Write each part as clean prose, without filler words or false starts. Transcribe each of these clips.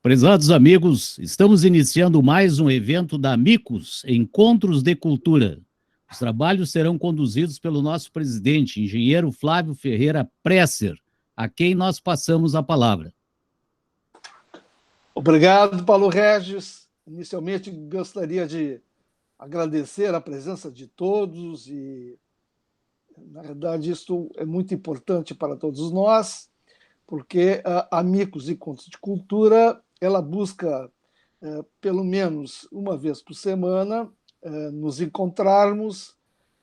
Prezados amigos, estamos iniciando mais um evento da Amicus, Encontros de Cultura. Os trabalhos serão conduzidos pelo nosso presidente, engenheiro Flávio Ferreira Presser, a quem nós passamos a palavra. Obrigado, Paulo Regis. Inicialmente, gostaria de agradecer a presença de todos e, na verdade, isso é muito importante para todos nós, porque a Amicus Encontros de Cultura, ela busca, pelo menos uma vez por semana, nos encontrarmos,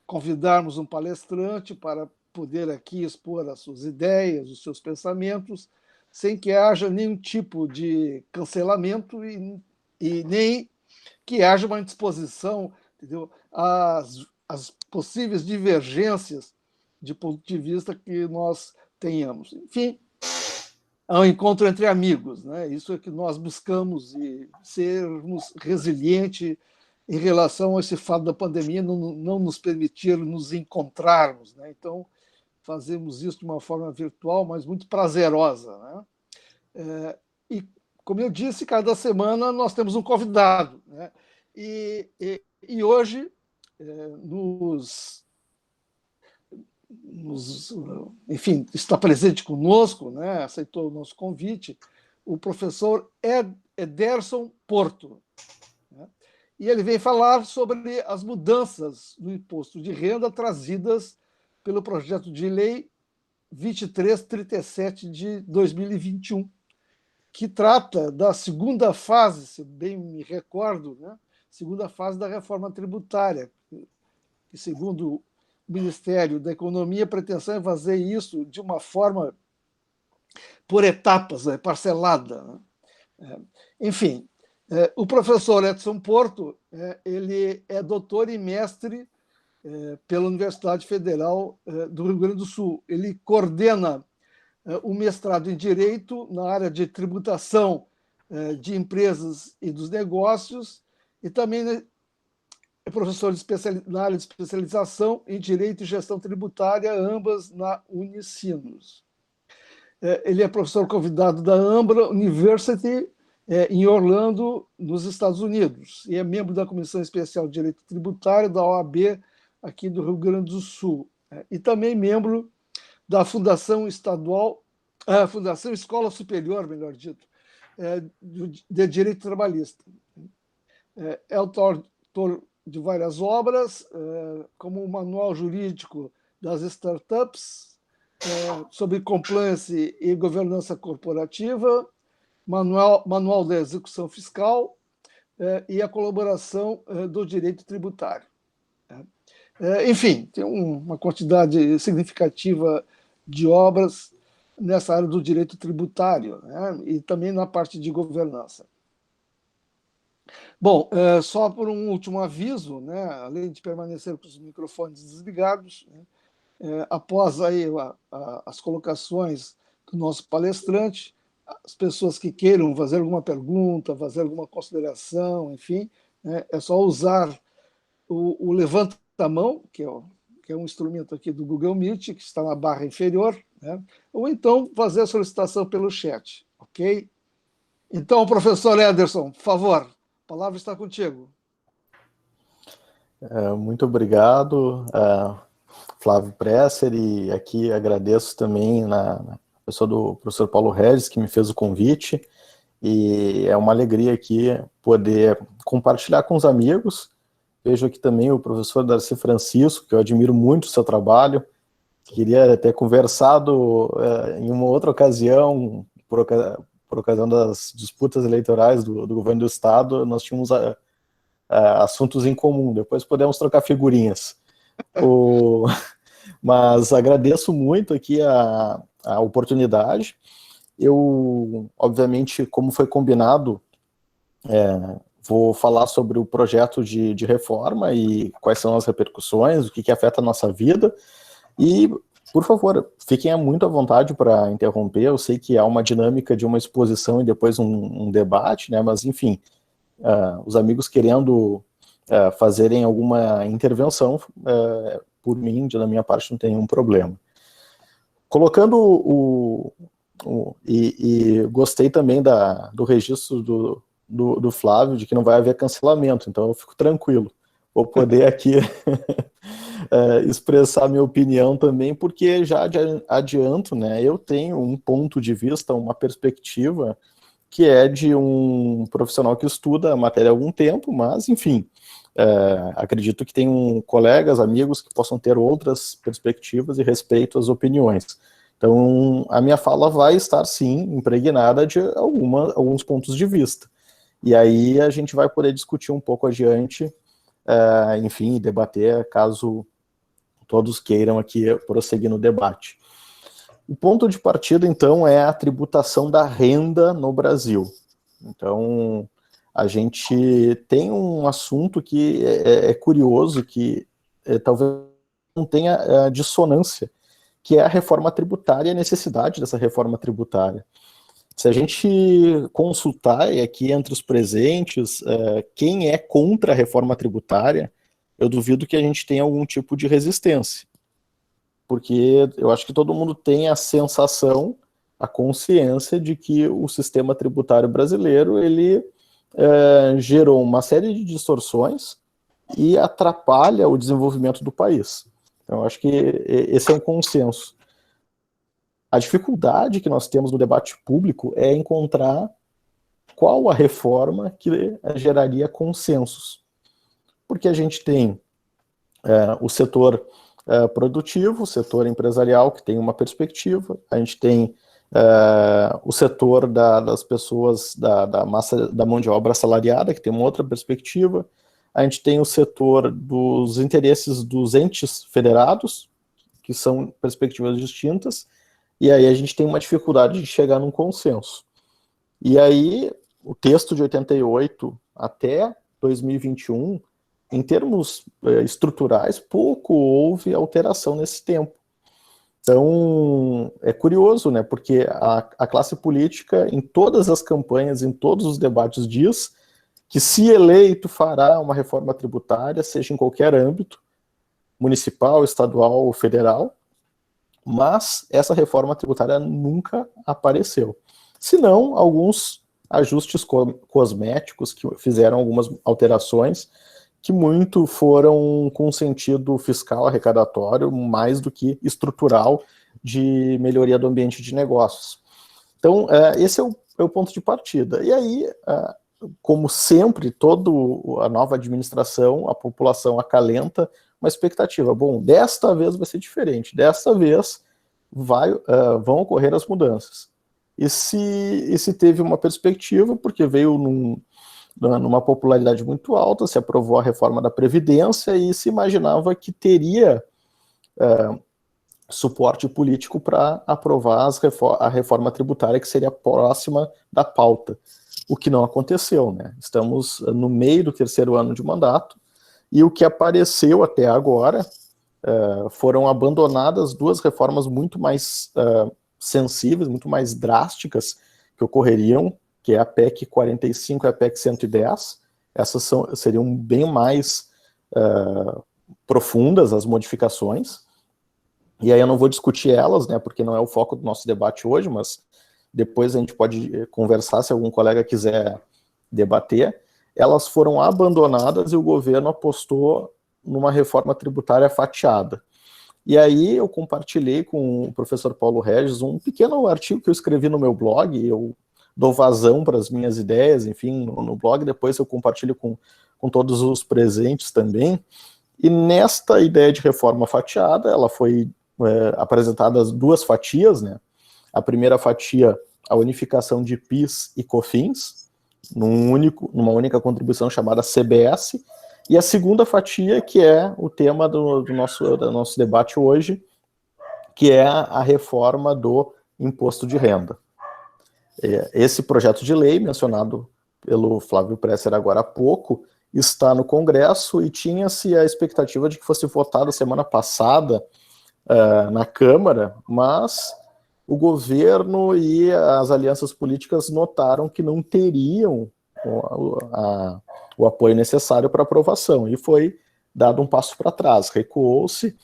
convidarmos um palestrante para poder aqui expor as suas ideias, os seus pensamentos, sem que haja nenhum tipo de cancelamento e nem que haja uma indisposição, entendeu, às possíveis divergências de ponto de vista que nós tenhamos. Enfim, é um encontro entre amigos, né? Isso é que nós buscamos, e sermos resilientes em relação a esse fato da pandemia não nos permitir nos encontrarmos, né? Então, fazemos isso de uma forma virtual, mas muito prazerosa, né? E, como eu disse, cada semana nós temos um convidado, né? E hoje enfim, está presente conosco, né? Aceitou o nosso convite, o professor Ederson Porto, né? E ele vem falar sobre as mudanças no imposto de renda trazidas pelo projeto de lei 2337 de 2021, que trata da segunda fase, se bem me recordo, né? Segunda fase da reforma tributária, que, segundo o Ministério da Economia, a pretensão é fazer isso de uma forma por etapas, né, parcelada, né? Enfim, o professor Edson Porto, ele é doutor e mestre pela Universidade Federal do Rio Grande do Sul. Ele coordena o mestrado em Direito na área de tributação de empresas e dos negócios, e também é professor na área de especialização em Direito e Gestão Tributária, ambas na Unicinos. Ele é professor convidado da Ambra University, em Orlando, nos Estados Unidos, e é membro da Comissão Especial de Direito Tributário da OAB, aqui do Rio Grande do Sul, e também membro da Fundação Escola Superior, melhor dito, de Direito Trabalhista. É autor de várias obras, como o Manual Jurídico das Startups, sobre Compliance e Governança Corporativa, Manual da Execução Fiscal e a Colaboração do Direito Tributário. Enfim, tem uma quantidade significativa de obras nessa área do direito tributário, né? E também na parte de governança. Bom, só por um último aviso, né? Além de permanecer com os microfones desligados, né? Após aí as colocações do nosso palestrante, as pessoas que queiram fazer alguma pergunta, fazer alguma consideração, enfim, né? É só usar o levanta-mão, que é um instrumento aqui do Google Meet, que está na barra inferior, né? Ou então fazer a solicitação pelo chat, ok? Então, professor Ederson, por favor, a palavra está contigo. Muito obrigado, Flávio Presser, e aqui agradeço também na pessoa do professor Paulo Regis, que me fez o convite, e é uma alegria aqui poder compartilhar com os amigos. Vejo aqui também o professor Darcy Francisco, que eu admiro muito o seu trabalho. Queria ter conversado em uma outra ocasião, por ocasião das disputas eleitorais do governo do Estado, nós tínhamos assuntos em comum, depois podemos trocar figurinhas. Mas agradeço muito aqui a oportunidade. Eu, obviamente, como foi combinado, vou falar sobre o projeto de reforma e quais são as repercussões, o que afeta a nossa vida. E, por favor, fiquem muito à vontade para interromper. Eu sei que há uma dinâmica de uma exposição e depois um debate, né? Mas, enfim, os amigos querendo fazerem alguma intervenção, por mim, da minha parte, não tem nenhum problema. Colocando e gostei também do registro do Flávio, de que não vai haver cancelamento, então eu fico tranquilo. Vou poder aqui expressar minha opinião também, porque já adianto, né, eu tenho um ponto de vista, uma perspectiva, que é de um profissional que estuda a matéria há algum tempo, mas, enfim, acredito que tem colegas, amigos que possam ter outras perspectivas e respeito às opiniões. Então, a minha fala vai estar, sim, impregnada de alguns pontos de vista. E aí a gente vai poder discutir um pouco adiante, enfim, debater, caso todos queiram aqui prosseguir no debate. O ponto de partida, então, é a tributação da renda no Brasil. Então, a gente tem um assunto que é curioso, que talvez não tenha dissonância, que é a reforma tributária e a necessidade dessa reforma tributária. Se a gente consultar, e aqui entre os presentes, quem é contra a reforma tributária, eu duvido que a gente tenha algum tipo de resistência. Porque eu acho que todo mundo tem a sensação, a consciência de que o sistema tributário brasileiro, ele gerou uma série de distorções e atrapalha o desenvolvimento do país. Então, eu acho que esse é um consenso. A dificuldade que nós temos no debate público é encontrar qual a reforma que geraria consensos. Porque a gente tem o setor produtivo, o setor empresarial, que tem uma perspectiva, a gente tem o setor das pessoas, da massa da mão de obra assalariada, que tem uma outra perspectiva, a gente tem o setor dos interesses dos entes federados, que são perspectivas distintas, e aí a gente tem uma dificuldade de chegar num consenso. E aí, o texto de 88 até 2021, em termos estruturais, pouco houve alteração nesse tempo. Então, é curioso, né, porque a classe política, em todas as campanhas, em todos os debates, diz que, se eleito, fará uma reforma tributária, seja em qualquer âmbito, municipal, estadual ou federal, mas essa reforma tributária nunca apareceu. Se não, alguns ajustes cosméticos que fizeram algumas alterações que muito foram com sentido fiscal arrecadatório, mais do que estrutural de melhoria do ambiente de negócios. Então, esse é o ponto de partida. E aí, como sempre, toda a nova administração, a população acalenta uma expectativa. Bom, desta vez vai ser diferente, desta vez vão ocorrer as mudanças. E se teve uma perspectiva, porque veio numa popularidade muito alta, se aprovou a reforma da Previdência e se imaginava que teria suporte político para aprovar a reforma tributária, que seria próxima da pauta, o que não aconteceu, né? Estamos no meio do terceiro ano de mandato, e o que apareceu até agora foram abandonadas duas reformas muito mais sensíveis, muito mais drásticas que ocorreriam, que é a PEC 45 e a PEC 110. Essas seriam bem mais profundas, as modificações. E aí eu não vou discutir elas, né, porque não é o foco do nosso debate hoje, mas depois a gente pode conversar se algum colega quiser debater. Elas foram abandonadas e o governo apostou numa reforma tributária fatiada. E aí eu compartilhei com o professor Paulo Regis um pequeno artigo que eu escrevi no meu blog, eu dou vazão para as minhas ideias, enfim, no blog, depois eu compartilho com todos os presentes também. E nesta ideia de reforma fatiada, ela foi apresentada as duas fatias, né? A primeira fatia, a unificação de PIS e COFINS, numa única contribuição chamada CBS, e a segunda fatia, que é o tema do nosso debate hoje, que é a reforma do imposto de renda. Esse projeto de lei, mencionado pelo Flávio Presser agora há pouco, está no Congresso e tinha-se a expectativa de que fosse votado semana passada na Câmara, mas o governo e as alianças políticas notaram que não teriam o apoio necessário para aprovação, e foi dado um passo para trás, recuou-se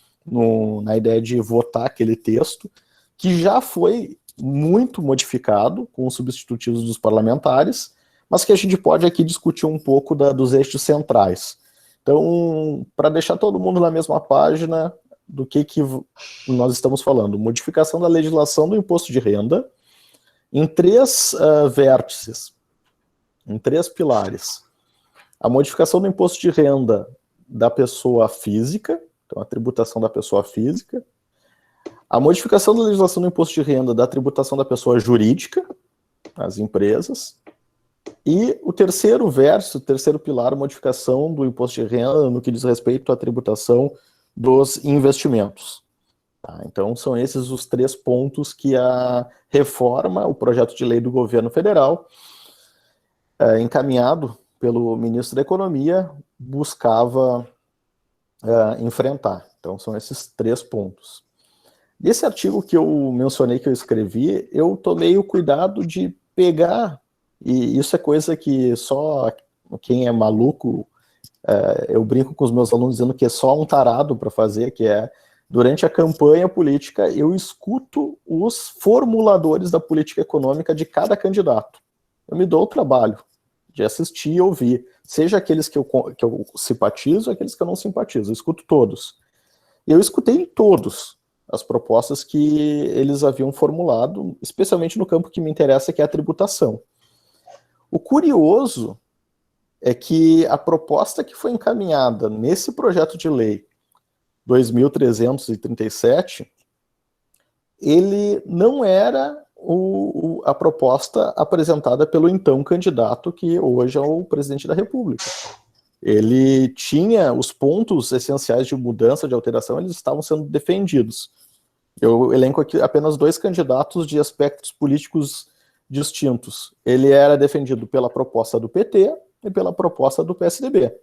na ideia de votar aquele texto, que já foi muito modificado com os substitutivos dos parlamentares, mas que a gente pode aqui discutir um pouco dos eixos centrais. Então, para deixar todo mundo na mesma página do que nós estamos falando, modificação da legislação do imposto de renda em 3 vértices, em 3 pilares. A modificação do imposto de renda da pessoa física, então a tributação da pessoa física, a modificação da legislação do imposto de renda da tributação da pessoa jurídica, as empresas, e o terceiro verso, o terceiro pilar, a modificação do imposto de renda no que diz respeito à tributação dos investimentos. Tá? Então, são esses os 3 pontos que a reforma, o projeto de lei do governo federal, encaminhado pelo ministro da Economia, buscava enfrentar. Então, são esses 3 pontos. Nesse artigo que eu mencionei, que eu escrevi, eu tomei o cuidado de pegar, e isso é coisa que só quem é maluco, eu brinco com os meus alunos dizendo que é só um tarado para fazer, que é, durante a campanha política, eu escuto os formuladores da política econômica de cada candidato. Eu me dou o trabalho de assistir e ouvir, seja aqueles que eu simpatizo, aqueles que eu não simpatizo, eu escuto todos. E eu escutei em todos as propostas que eles haviam formulado, especialmente no campo que me interessa, que é a tributação. O curioso é que a proposta que foi encaminhada nesse projeto de lei 2337, ele não era a proposta apresentada pelo então candidato, que hoje é o presidente da República. Ele tinha os pontos essenciais de mudança, de alteração, eles estavam sendo defendidos. Eu elenco aqui apenas 2 candidatos de aspectos políticos distintos. Ele era defendido pela proposta do PT e pela proposta do PSDB.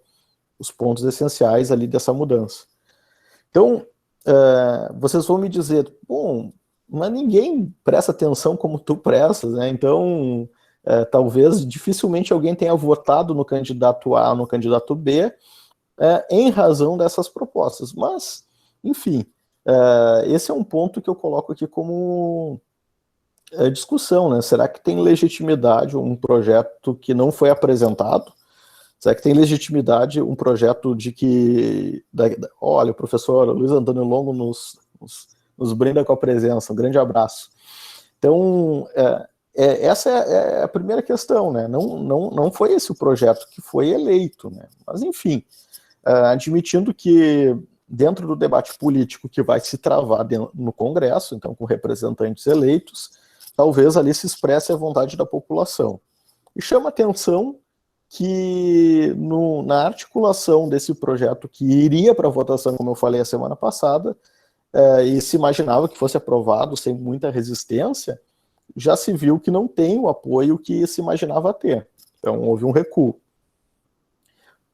Os pontos essenciais ali dessa mudança. Então, vocês vão me dizer, bom, mas ninguém presta atenção como tu prestas, né? Então, talvez dificilmente alguém tenha votado no candidato A ou no candidato B em razão dessas propostas. Mas, enfim, esse é um ponto que eu coloco aqui como discussão, né? Será que tem legitimidade um projeto que não foi apresentado? Será que tem legitimidade um projeto de que... olha, o professor Luiz Antônio Longo nos brinda com a presença. Um grande abraço. Então, essa é a primeira questão, né? Não foi esse o projeto que foi eleito, né? Mas, enfim, admitindo que dentro do debate político que vai se travar no Congresso, então com representantes eleitos, talvez ali se expresse a vontade da população. E chama atenção que na articulação desse projeto que iria para votação, como eu falei a semana passada, e se imaginava que fosse aprovado sem muita resistência, já se viu que não tem o apoio que se imaginava ter. Então houve um recuo.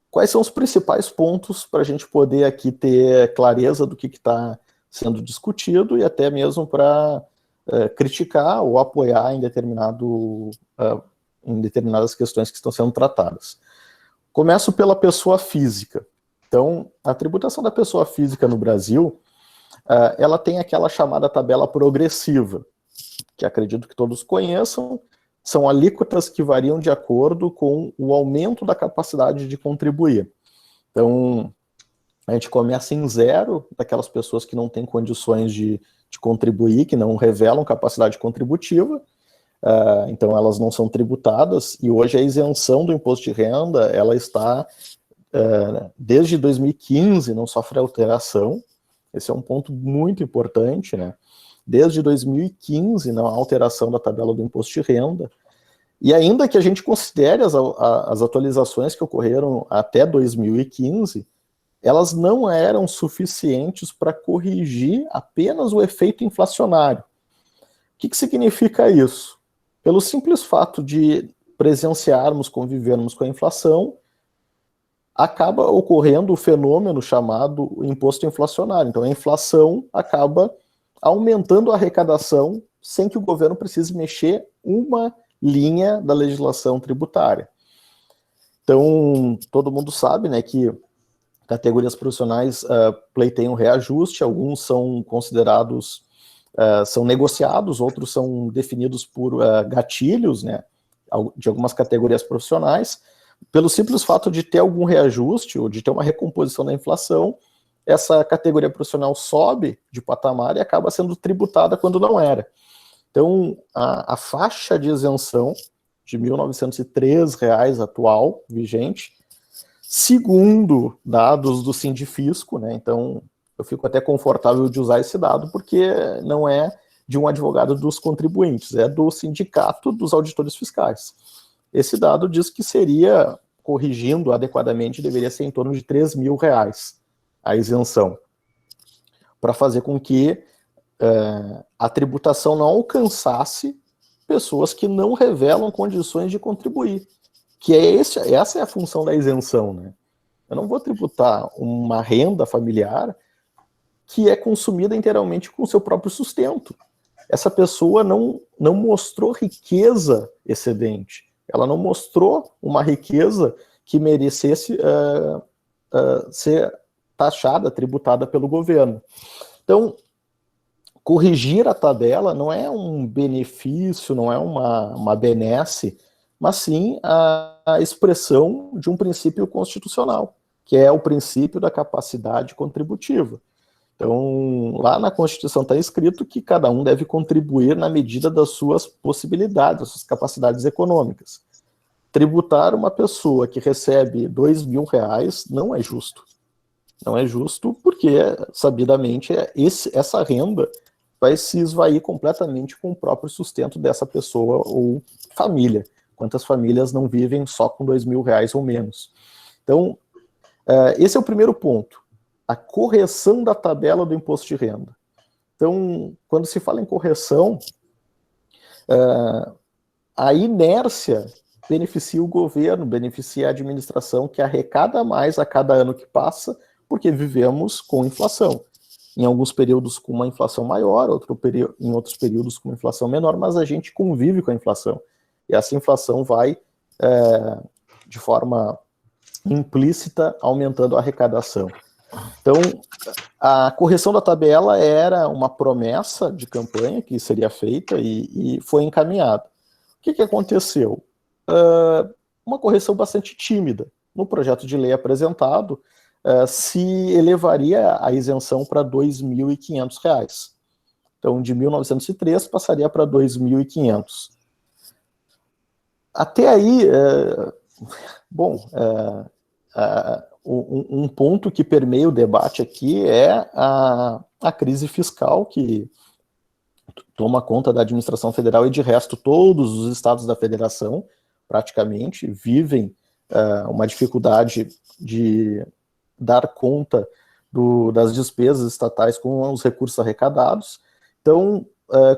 Quais são os principais pontos para a gente poder aqui ter clareza do que está sendo discutido e até mesmo para criticar ou apoiar em determinadas questões que estão sendo tratadas? Começo pela pessoa física. Então, a tributação da pessoa física no Brasil, ela tem aquela chamada tabela progressiva, que acredito que todos conheçam. São alíquotas que variam de acordo com o aumento da capacidade de contribuir. Então, a gente começa em 0, daquelas pessoas que não têm condições de contribuir, que não revelam capacidade contributiva, então elas não são tributadas, e hoje a isenção do imposto de renda, ela está, desde 2015, não sofre alteração. Esse é um ponto muito importante, né? Desde 2015, não há alteração da tabela do imposto de renda, e ainda que a gente considere as atualizações que ocorreram até 2015, elas não eram suficientes para corrigir apenas o efeito inflacionário. O que significa isso? Pelo simples fato de presenciarmos, convivermos com a inflação, acaba ocorrendo o fenômeno chamado imposto inflacionário. Então a inflação acaba aumentando a arrecadação sem que o governo precise mexer uma linha da legislação tributária. Então, todo mundo sabe, né, que categorias profissionais pleiteiam reajuste, alguns são considerados são negociados, outros são definidos por gatilhos, né, de algumas categorias profissionais. Pelo simples fato de ter algum reajuste ou de ter uma recomposição da inflação, essa categoria profissional sobe de patamar e acaba sendo tributada quando não era. Então, a faixa de isenção de R$ 1.903 atual, vigente, segundo dados do Sindifisco, né, então eu fico até confortável de usar esse dado, porque não é de um advogado dos contribuintes, é do Sindicato dos Auditores Fiscais. Esse dado diz que seria, corrigindo adequadamente, deveria ser em torno de R$ 3.000 a isenção, para fazer com que a tributação não alcançasse pessoas que não revelam condições de contribuir, que essa é a função da isenção, né? Eu não vou tributar uma renda familiar que é consumida inteiramente com o seu próprio sustento. Essa pessoa não mostrou riqueza excedente, ela não mostrou uma riqueza que merecesse ser taxada, tributada pelo governo. Então, corrigir a tabela não é um benefício, não é uma benesse, mas sim a expressão de um princípio constitucional, que é o princípio da capacidade contributiva. Então, lá na Constituição está escrito que cada um deve contribuir na medida das suas possibilidades, das suas capacidades econômicas. Tributar uma pessoa que recebe R$ 2.000 não é justo. Não é justo porque, sabidamente, essa renda vai se esvair completamente com o próprio sustento dessa pessoa ou família. Quantas famílias não vivem só com R$ 2.000 ou menos? Então, esse é o primeiro ponto. A correção da tabela do imposto de renda. Então, quando se fala em correção, a inércia beneficia o governo, beneficia a administração, que arrecada mais a cada ano que passa, porque vivemos com inflação. Em alguns períodos com uma inflação maior, em outros períodos com uma inflação menor, mas a gente convive com a inflação. E essa inflação vai, de forma implícita, aumentando a arrecadação. Então, a correção da tabela era uma promessa de campanha que seria feita e foi encaminhada. O que aconteceu? Uma correção bastante tímida. No projeto de lei apresentado, se elevaria a isenção para R$ 2.500. Então, de 1.903 passaria para 2.500. Até aí, um ponto que permeia o debate aqui é a crise fiscal que toma conta da administração federal e, de resto, todos os estados da federação, praticamente, vivem uma dificuldade de dar conta das despesas estatais com os recursos arrecadados. Então,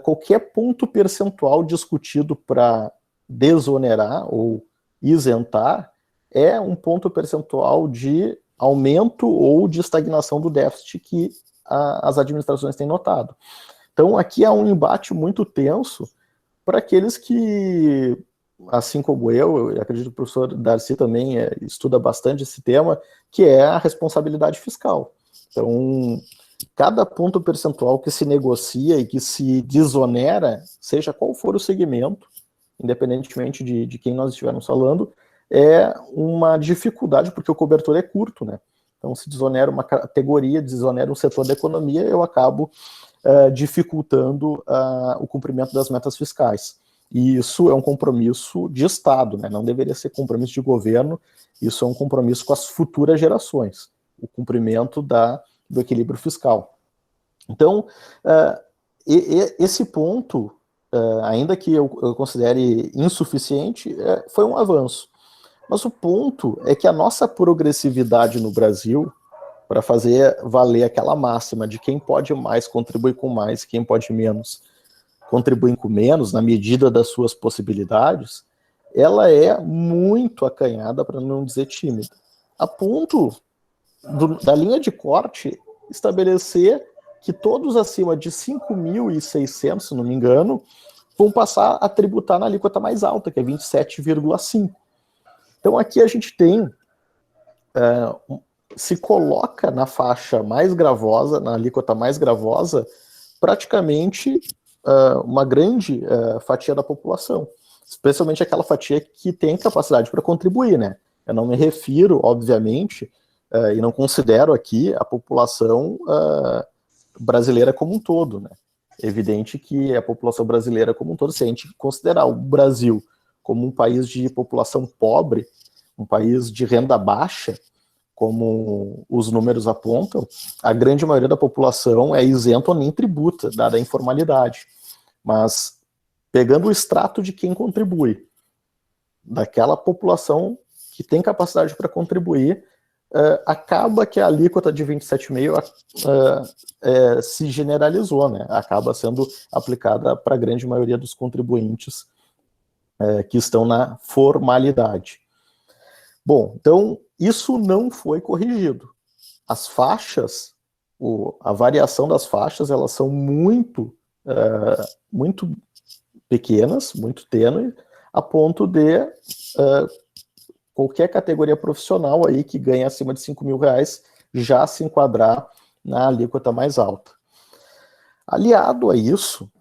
qualquer ponto percentual discutido para desonerar ou isentar é um ponto percentual de aumento ou de estagnação do déficit que as administrações têm notado. Então, aqui há um embate muito tenso para aqueles que, assim como eu acredito que o professor Darcy também estuda bastante esse tema, que é a responsabilidade fiscal. Então, cada ponto percentual que se negocia e que se desonera, seja qual for o segmento, independentemente de quem nós estivermos falando, é uma dificuldade, porque o cobertor é curto, né? Então, se desonera uma categoria, desonera um setor da economia, eu acabo dificultando o cumprimento das metas fiscais. E isso é um compromisso de Estado, né? Não deveria ser compromisso de governo, isso é um compromisso com as futuras gerações, o cumprimento do equilíbrio fiscal. Então, esse ponto, ainda que eu considere insuficiente, foi um avanço. Mas o ponto é que a nossa progressividade no Brasil, para fazer valer aquela máxima de quem pode mais contribui com mais, quem pode menos contribui com menos, na medida das suas possibilidades, ela é muito acanhada, para não dizer tímida, a ponto da linha de corte estabelecer que todos acima de 5.600, se não me engano, vão passar a tributar na alíquota mais alta, que é 27,5%. Então aqui a gente tem, se coloca na faixa mais gravosa, na alíquota mais gravosa, praticamente uma grande fatia da população, especialmente aquela fatia que tem capacidade para contribuir, né? Eu não me refiro, obviamente, e não considero aqui a população brasileira como um todo, né? É evidente que a população brasileira como um todo, se a gente considerar o Brasil como um país de população pobre, um país de renda baixa, como os números apontam, a grande maioria da população é isenta ou nem tributa, dada a informalidade. Mas, pegando o extrato de quem contribui, daquela população que tem capacidade para contribuir, acaba que a alíquota de 27,5% se generalizou, né? Acaba sendo aplicada para a grande maioria dos contribuintes que estão na formalidade. Bom, então, isso não foi corrigido. As faixas, a variação das faixas, elas são muito pequenas, muito tênues, a ponto de qualquer categoria profissional aí que ganha acima de R$5.000 já se enquadrar na alíquota mais alta. Aliado a isso,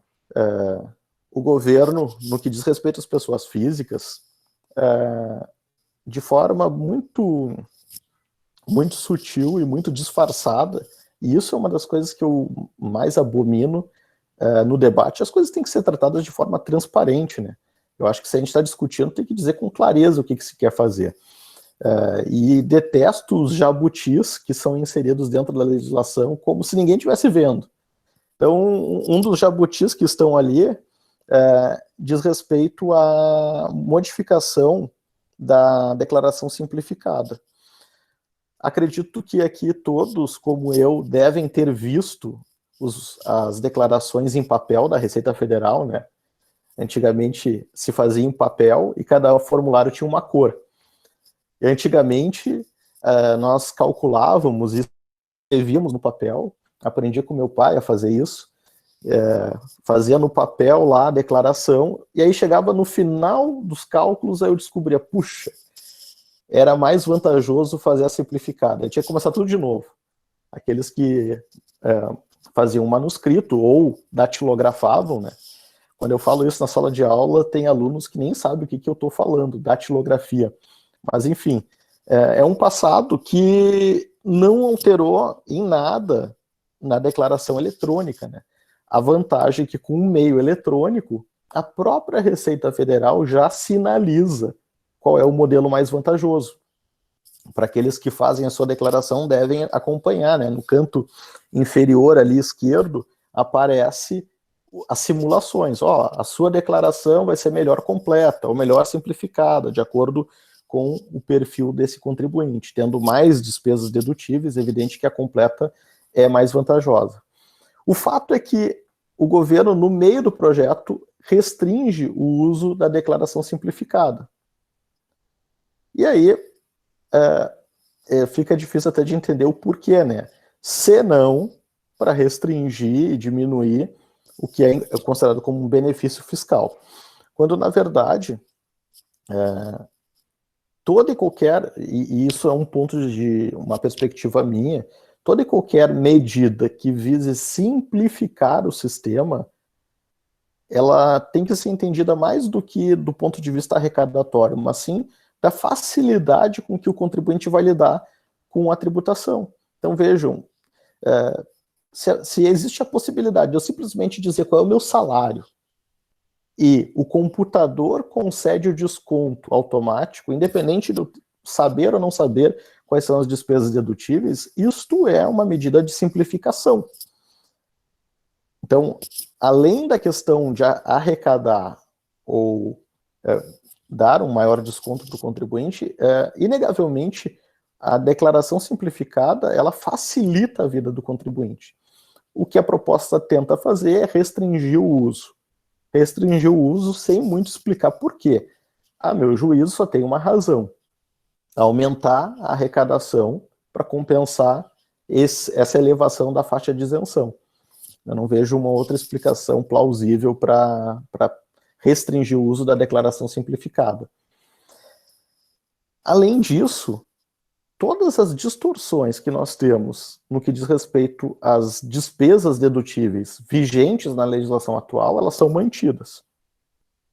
o governo, no que diz respeito às pessoas físicas, de forma muito sutil e muito disfarçada, e isso é uma das coisas que eu mais abomino no debate. As coisas têm que ser tratadas de forma transparente, né? Eu acho que se a gente está discutindo, tem que dizer com clareza o que se quer fazer. E detesto os jabutis que são inseridos dentro da legislação como se ninguém estivesse vendo. Então, um dos jabutis que estão ali diz respeito à modificação da declaração simplificada. Acredito que aqui todos, como eu, devem ter visto as declarações em papel da Receita Federal, né? Antigamente se fazia em papel e cada formulário tinha uma cor. E antigamente nós calculávamos e escrevíamos no papel, aprendi com meu pai a fazer isso, fazia no papel lá a declaração, e aí chegava no final dos cálculos, aí eu descobria, puxa, era mais vantajoso fazer a simplificada. Eu tinha que começar tudo de novo. Aqueles que faziam manuscrito ou datilografavam, né? Quando eu falo isso na sala de aula, tem alunos que nem sabem o que eu estou falando, datilografia. Mas, enfim, é um passado que não alterou em nada na declaração eletrônica, né? A vantagem é que, com um meio eletrônico, a própria Receita Federal já sinaliza qual é o modelo mais vantajoso. Para aqueles que fazem a sua declaração, devem acompanhar, né? No canto inferior ali esquerdo, aparece as simulações. A sua declaração vai ser melhor completa ou melhor simplificada, de acordo com o perfil desse contribuinte. Tendo mais despesas dedutíveis, é evidente que a completa é mais vantajosa. O fato é que o governo, no meio do projeto, restringe o uso da declaração simplificada. E aí fica difícil até de entender o porquê, né? Se não, para restringir e diminuir o que é considerado como um benefício fiscal. Quando, na verdade, toda e qualquer, e isso é um ponto de uma perspectiva minha, toda e qualquer medida que vise simplificar o sistema, ela tem que ser entendida mais do que do ponto de vista arrecadatório, mas sim da facilidade com que o contribuinte vai lidar com a tributação. Então, vejam, se existe a possibilidade de eu simplesmente dizer qual é o meu salário e o computador concede o desconto automático, independente de eu saber ou não saber quais são as despesas dedutíveis, isto é uma medida de simplificação. Então, além da questão de arrecadar ou dar um maior desconto para o contribuinte, inegavelmente, a declaração simplificada, ela facilita a vida do contribuinte. O que a proposta tenta fazer é restringir o uso. Restringir o uso sem muito explicar por quê. A meu juízo, só tem uma razão: aumentar a arrecadação para compensar essa elevação da faixa de isenção. Eu não vejo uma outra explicação plausível para restringir o uso da declaração simplificada. Além disso, todas as distorções que nós temos no que diz respeito às despesas dedutíveis vigentes na legislação atual, elas são mantidas.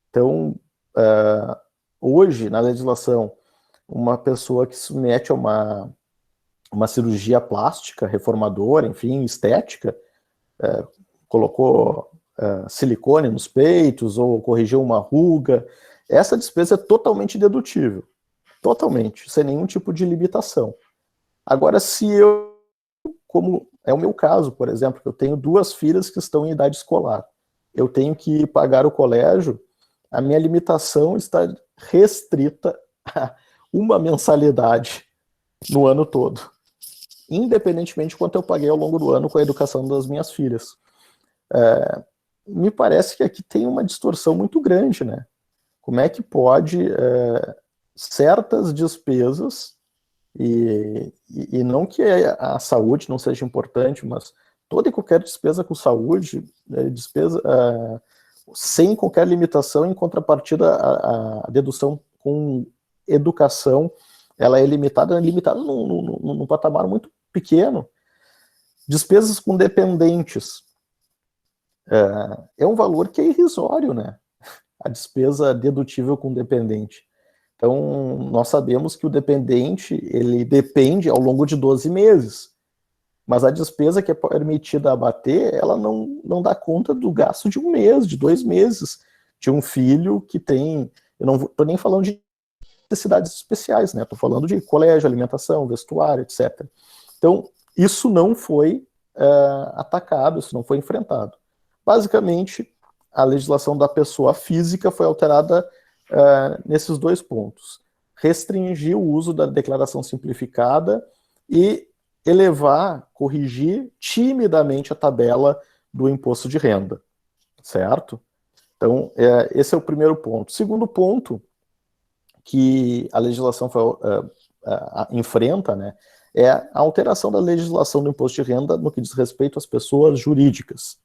Então, hoje, na legislação, uma pessoa que se submete a uma cirurgia plástica, reformadora, enfim, estética, colocou silicone nos peitos ou corrigiu uma ruga, essa despesa é totalmente dedutível. Totalmente, sem nenhum tipo de limitação. Agora, se eu, como é o meu caso, por exemplo, eu tenho 2 filhas que estão em idade escolar, eu tenho que pagar o colégio, a minha limitação está restrita a uma mensalidade no ano todo, independentemente de quanto eu paguei ao longo do ano com a educação das minhas filhas. Me parece que aqui tem uma distorção muito grande, né? Como é que pode certas despesas, e não que a saúde não seja importante, mas toda e qualquer despesa com saúde, despesa sem qualquer limitação, em contrapartida a dedução com educação, ela é limitada num patamar muito pequeno. Despesas com dependentes, é um valor que é irrisório, né? A despesa dedutível com dependente. Então, nós sabemos que o dependente, ele depende ao longo de 12 meses, mas a despesa que é permitida abater, ela não dá conta do gasto de 1 mês, de 2 meses, de um filho que tem, eu não estou nem falando de necessidades especiais, né? Estou falando de colégio, alimentação, vestuário, etc. Então, isso não foi atacado, isso não foi enfrentado. Basicamente, a legislação da pessoa física foi alterada nesses 2 pontos. Restringir o uso da declaração simplificada e corrigir timidamente a tabela do imposto de renda, certo? Então, esse é o primeiro ponto. Segundo ponto que a legislação enfrenta, né, é a alteração da legislação do imposto de renda no que diz respeito às pessoas jurídicas.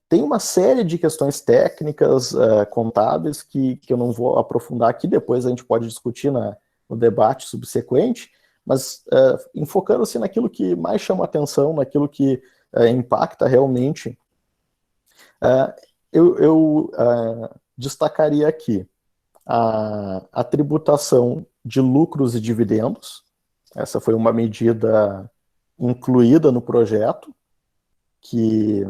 Tem uma série de questões técnicas, contábeis, que eu não vou aprofundar aqui, depois a gente pode discutir no debate subsequente, mas enfocando-se naquilo que mais chama atenção, naquilo que impacta realmente, eu destacaria aqui a tributação de lucros e dividendos. Essa foi uma medida incluída no projeto, que,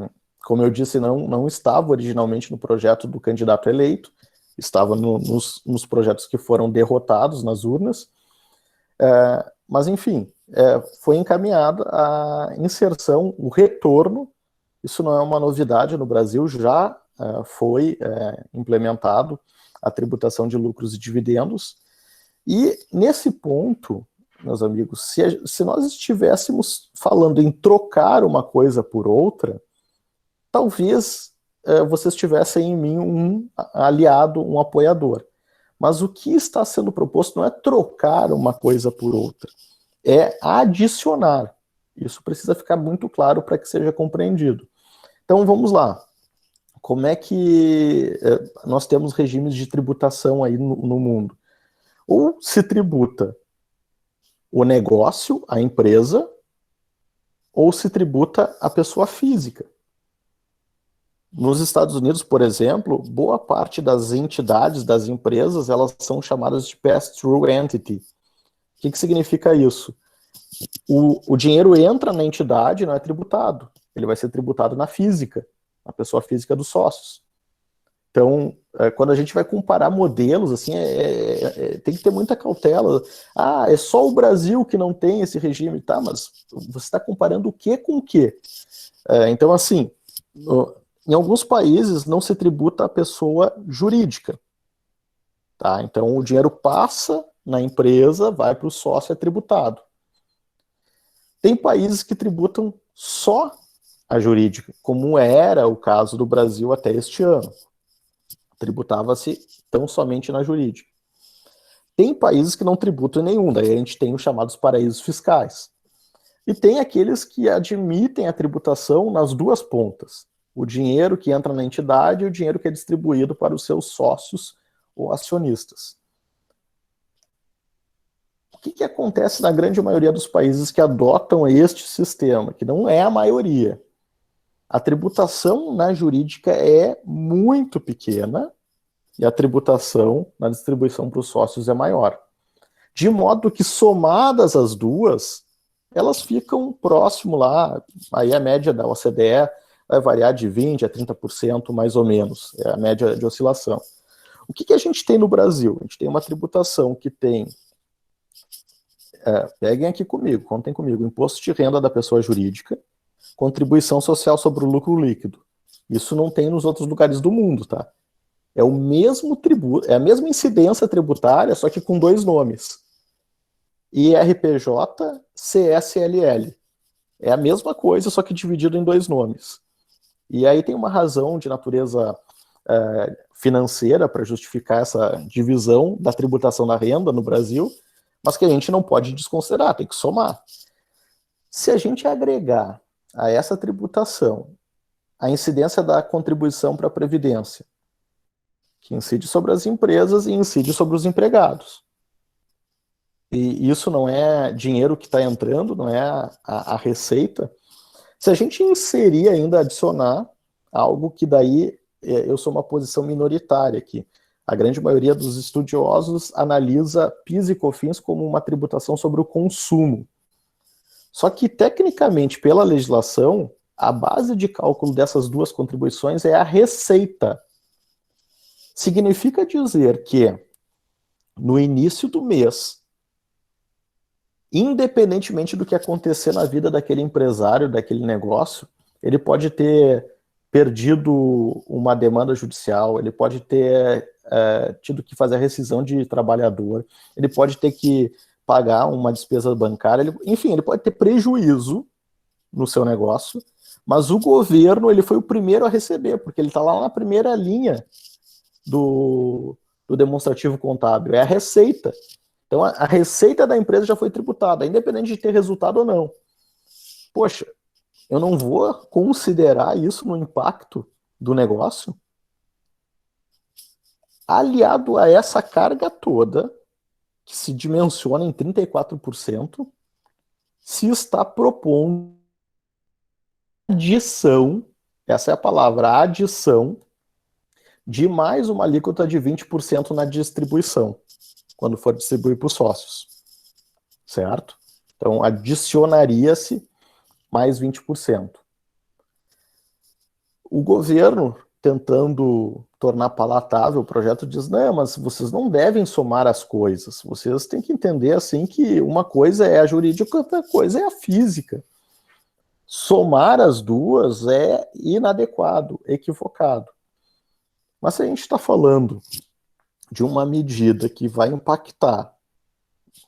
como eu disse, não estava originalmente no projeto do candidato eleito, estava nos projetos que foram derrotados nas urnas, mas, enfim, foi encaminhada a inserção, o retorno, isso não é uma novidade no Brasil, já foi implementado a tributação de lucros e dividendos, e nesse ponto, meus amigos, se nós estivéssemos falando em trocar uma coisa por outra, talvez vocês tivessem em mim um aliado, um apoiador. Mas o que está sendo proposto não é trocar uma coisa por outra, é adicionar. Isso precisa ficar muito claro para que seja compreendido. Então, vamos lá. Como é que nós temos regimes de tributação aí no mundo? Ou se tributa o negócio, a empresa, ou se tributa a pessoa física. Nos Estados Unidos, por exemplo, boa parte das entidades, das empresas, elas são chamadas de pass-through entity. O que significa isso? O dinheiro entra na entidade e não é tributado. Ele vai ser tributado na física, na pessoa física dos sócios. Então, quando a gente vai comparar modelos, assim, tem que ter muita cautela. É só o Brasil que não tem esse regime, tá? Mas você está comparando o que com o que? Então, assim, em alguns países não se tributa a pessoa jurídica, tá? Então, o dinheiro passa na empresa, vai para o sócio, é tributado. Tem países que tributam só a jurídica, como era o caso do Brasil até este ano. Tributava-se tão somente na jurídica. Tem países que não tributam nenhum, daí a gente tem os chamados paraísos fiscais. E tem aqueles que admitem a tributação nas 2 pontas. O dinheiro que entra na entidade e o dinheiro que é distribuído para os seus sócios ou acionistas. O que acontece na grande maioria dos países que adotam este sistema, que não é a maioria? A tributação na jurídica é muito pequena e a tributação na distribuição para os sócios é maior. De modo que, somadas as duas, elas ficam próximo lá, aí a média da OCDE vai variar de 20% a 30%, mais ou menos, é a média de oscilação. O que a gente tem no Brasil? A gente tem uma tributação que tem, peguem aqui comigo, contem comigo, imposto de renda da pessoa jurídica, contribuição social sobre o lucro líquido. Isso não tem nos outros lugares do mundo, tá? É o mesmo tributo, é a mesma incidência tributária, só que com 2 nomes. IRPJ, CSLL. É a mesma coisa, só que dividido em 2 nomes. E aí tem uma razão de natureza financeira para justificar essa divisão da tributação da renda no Brasil, mas que a gente não pode desconsiderar, tem que somar. Se a gente agregar a essa tributação a incidência da contribuição para a Previdência, que incide sobre as empresas e incide sobre os empregados. E isso não é dinheiro que está entrando, não é a receita. Se a gente inserir ainda, adicionar algo que daí eu sou uma posição minoritária aqui. A grande maioria dos estudiosos analisa PIS e COFINS como uma tributação sobre o consumo. Só que, tecnicamente, pela legislação, a base de cálculo dessas duas contribuições é a receita. Significa dizer que, no início do mês, independentemente do que acontecer na vida daquele empresário, daquele negócio, ele pode ter perdido uma demanda judicial, ele pode ter tido que fazer a rescisão de trabalhador, ele pode ter que pagar uma despesa bancária, enfim, ele pode ter prejuízo no seu negócio, mas o governo ele foi o primeiro a receber, porque ele está lá na primeira linha do demonstrativo contábil, é a receita. Então, a receita da empresa já foi tributada, independente de ter resultado ou não. Poxa, eu não vou considerar isso no impacto do negócio? Aliado a essa carga toda, que se dimensiona em 34%, se está propondo adição, essa é a palavra, adição, de mais uma alíquota de 20% na distribuição, quando for distribuir para os sócios, certo? Então, adicionaria-se mais 20%. O governo, tentando tornar palatável o projeto, diz, não, mas vocês não devem somar as coisas, vocês têm que entender assim que uma coisa é a jurídica, outra coisa é a física. Somar as duas é inadequado, equivocado. Mas se a gente está falando de uma medida que vai impactar,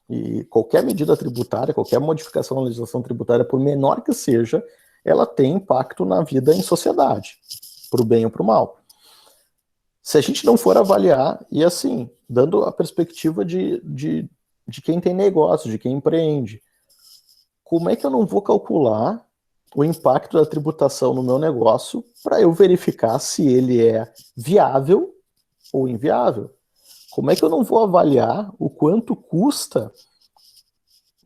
e qualquer medida tributária, qualquer modificação na legislação tributária, por menor que seja, ela tem impacto na vida em sociedade, para o bem ou para o mal. Se a gente não for avaliar, e assim, dando a perspectiva de quem tem negócio, de quem empreende, como é que eu não vou calcular o impacto da tributação no meu negócio para eu verificar se ele é viável ou inviável? Como é que eu não vou avaliar o quanto custa,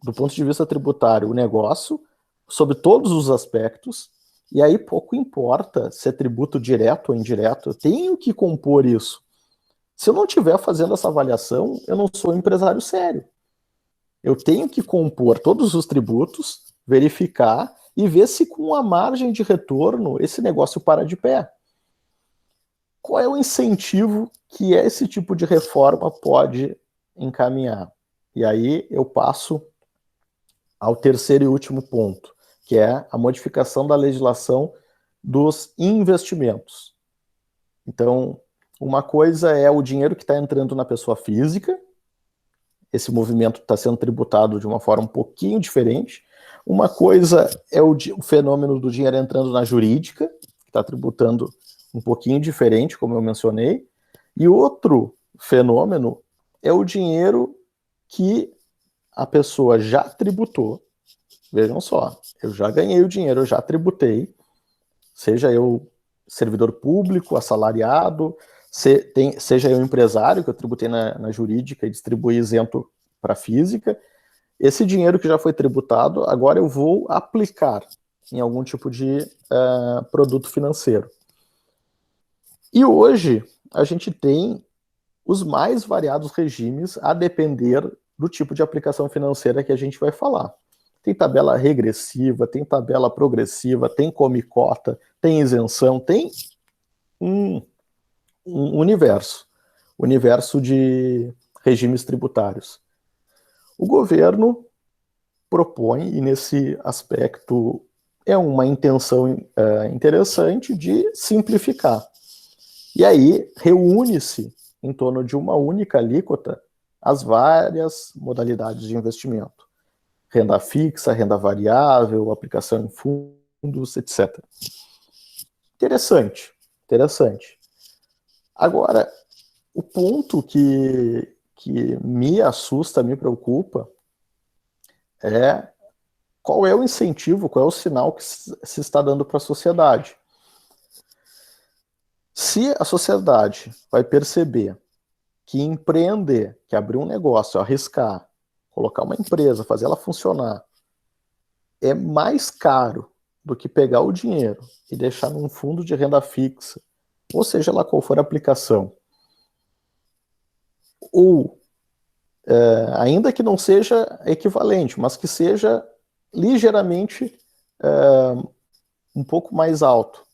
do ponto de vista tributário, o negócio, sobre todos os aspectos, e aí pouco importa se é tributo direto ou indireto, eu tenho que compor isso. Se eu não estiver fazendo essa avaliação, eu não sou um empresário sério. Eu tenho que compor todos os tributos, verificar e ver se com a margem de retorno esse negócio para de pé. Qual é o incentivo que esse tipo de reforma pode encaminhar? E aí eu passo ao terceiro e último ponto, que é a modificação da legislação dos investimentos. Então, uma coisa é o dinheiro que está entrando na pessoa física, esse movimento está sendo tributado de uma forma um pouquinho diferente. Uma coisa é o fenômeno do dinheiro entrando na jurídica, que está tributando um pouquinho diferente, como eu mencionei. E outro fenômeno é o dinheiro que a pessoa já tributou. Vejam só, eu já ganhei o dinheiro, eu já tributei, seja eu servidor público, assalariado, seja eu empresário, que eu tributei na jurídica e distribuí isento para a física, esse dinheiro que já foi tributado, agora eu vou aplicar em algum tipo de produto financeiro. E hoje a gente tem os mais variados regimes a depender do tipo de aplicação financeira que a gente vai falar. Tem tabela regressiva, tem tabela progressiva, tem come-cota, tem isenção, tem um universo de regimes tributários. O governo propõe, e nesse aspecto é uma intenção interessante, de simplificar. E aí reúne-se em torno de uma única alíquota as várias modalidades de investimento. Renda fixa, renda variável, aplicação em fundos, etc. Interessante. Agora, o ponto que me assusta, me preocupa, é qual é o incentivo, qual é o sinal que se está dando para a sociedade. Se a sociedade vai perceber que empreender, que abrir um negócio, arriscar, colocar uma empresa, fazer ela funcionar, é mais caro do que pegar o dinheiro e deixar num fundo de renda fixa, ou seja lá qual for a aplicação, ou ainda que não seja equivalente, mas que seja ligeiramente um pouco mais alto,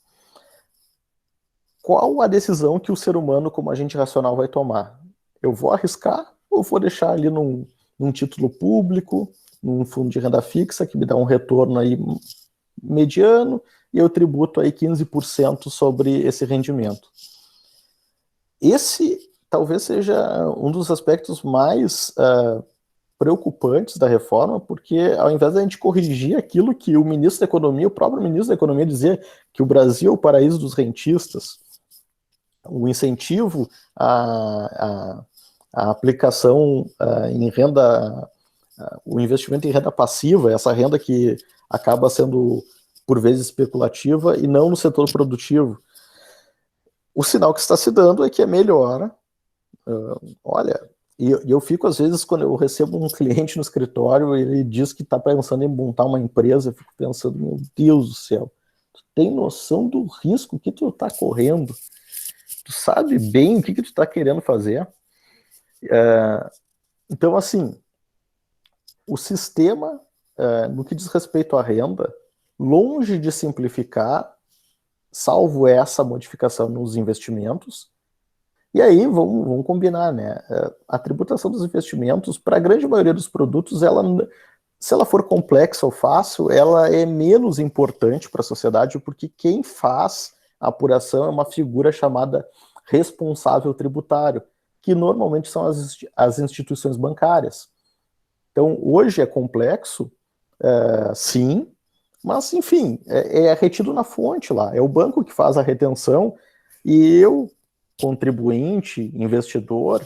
qual a decisão que o ser humano, como agente racional, vai tomar? Eu vou arriscar ou vou deixar ali num título público, num fundo de renda fixa, que me dá um retorno aí mediano, e eu tributo aí 15% sobre esse rendimento? Esse talvez seja um dos aspectos mais preocupantes da reforma, porque ao invés da gente corrigir aquilo que o ministro da Economia, o próprio ministro da Economia dizia que o Brasil é o paraíso dos rentistas, o incentivo à aplicação em renda, o investimento em renda passiva, essa renda que acaba sendo por vezes especulativa e não no setor produtivo. O sinal que está se dando é que é melhor. Olha, e eu fico às vezes, quando eu recebo um cliente no escritório, ele diz que está pensando em montar uma empresa, eu fico pensando, meu Deus do céu, tu tem noção do risco que tu está correndo? Tu sabe bem o que tu está querendo fazer? Então, assim, o sistema, no que diz respeito à renda, longe de simplificar, salvo essa modificação nos investimentos. E aí, vamos combinar, né? A tributação dos investimentos, para a grande maioria dos produtos, se ela for complexa ou fácil, ela é menos importante para a sociedade, porque quem faz a apuração é uma figura chamada responsável tributário, que normalmente são as instituições bancárias. Então, hoje é complexo, sim, mas, enfim, é retido na fonte lá. É o banco que faz a retenção e eu, contribuinte, investidor,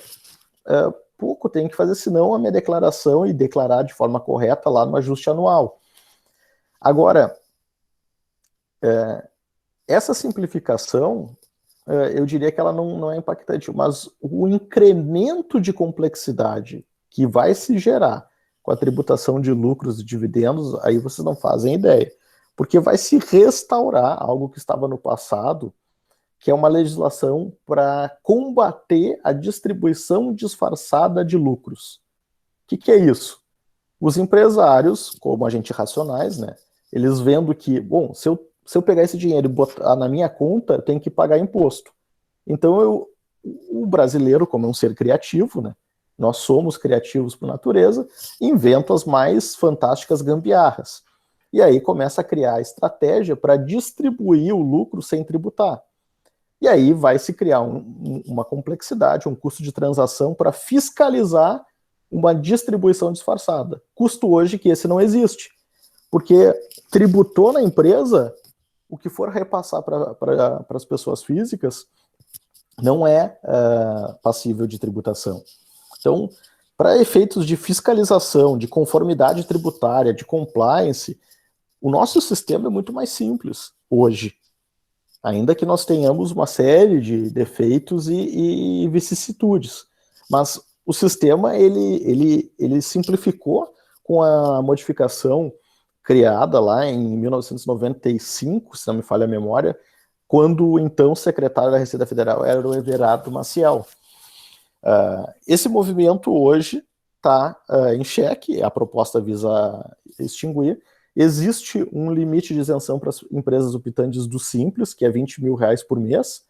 pouco tenho que fazer senão a minha declaração e declarar de forma correta lá no ajuste anual. Agora, essa simplificação, eu diria que ela não é impactante, mas o incremento de complexidade que vai se gerar com a tributação de lucros e dividendos, aí vocês não fazem ideia, porque vai se restaurar algo que estava no passado, que é uma legislação para combater a distribuição disfarçada de lucros. O que é isso? Os empresários, como agentes racionais, né, eles vendo que, bom, se eu pegar esse dinheiro e botar na minha conta, eu tenho que pagar imposto. Então, o brasileiro, como é um ser criativo, né, nós somos criativos por natureza, inventa as mais fantásticas gambiarras. E aí começa a criar estratégia para distribuir o lucro sem tributar. E aí vai se criar uma complexidade, um custo de transação para fiscalizar uma distribuição disfarçada. Custo hoje que esse não existe. Porque tributou na empresa, o que for repassar para as pessoas físicas não é passível de tributação. Então, para efeitos de fiscalização, de conformidade tributária, de compliance, o nosso sistema é muito mais simples hoje. Ainda que nós tenhamos uma série de defeitos e vicissitudes. Mas o sistema, ele simplificou com a modificação criada lá em 1995, se não me falha a memória, quando então o secretário da Receita Federal era o Everardo Maciel. Esse movimento hoje está em xeque, a proposta visa extinguir. Existe um limite de isenção para as empresas optantes do Simples, que é R$20 mil por mês,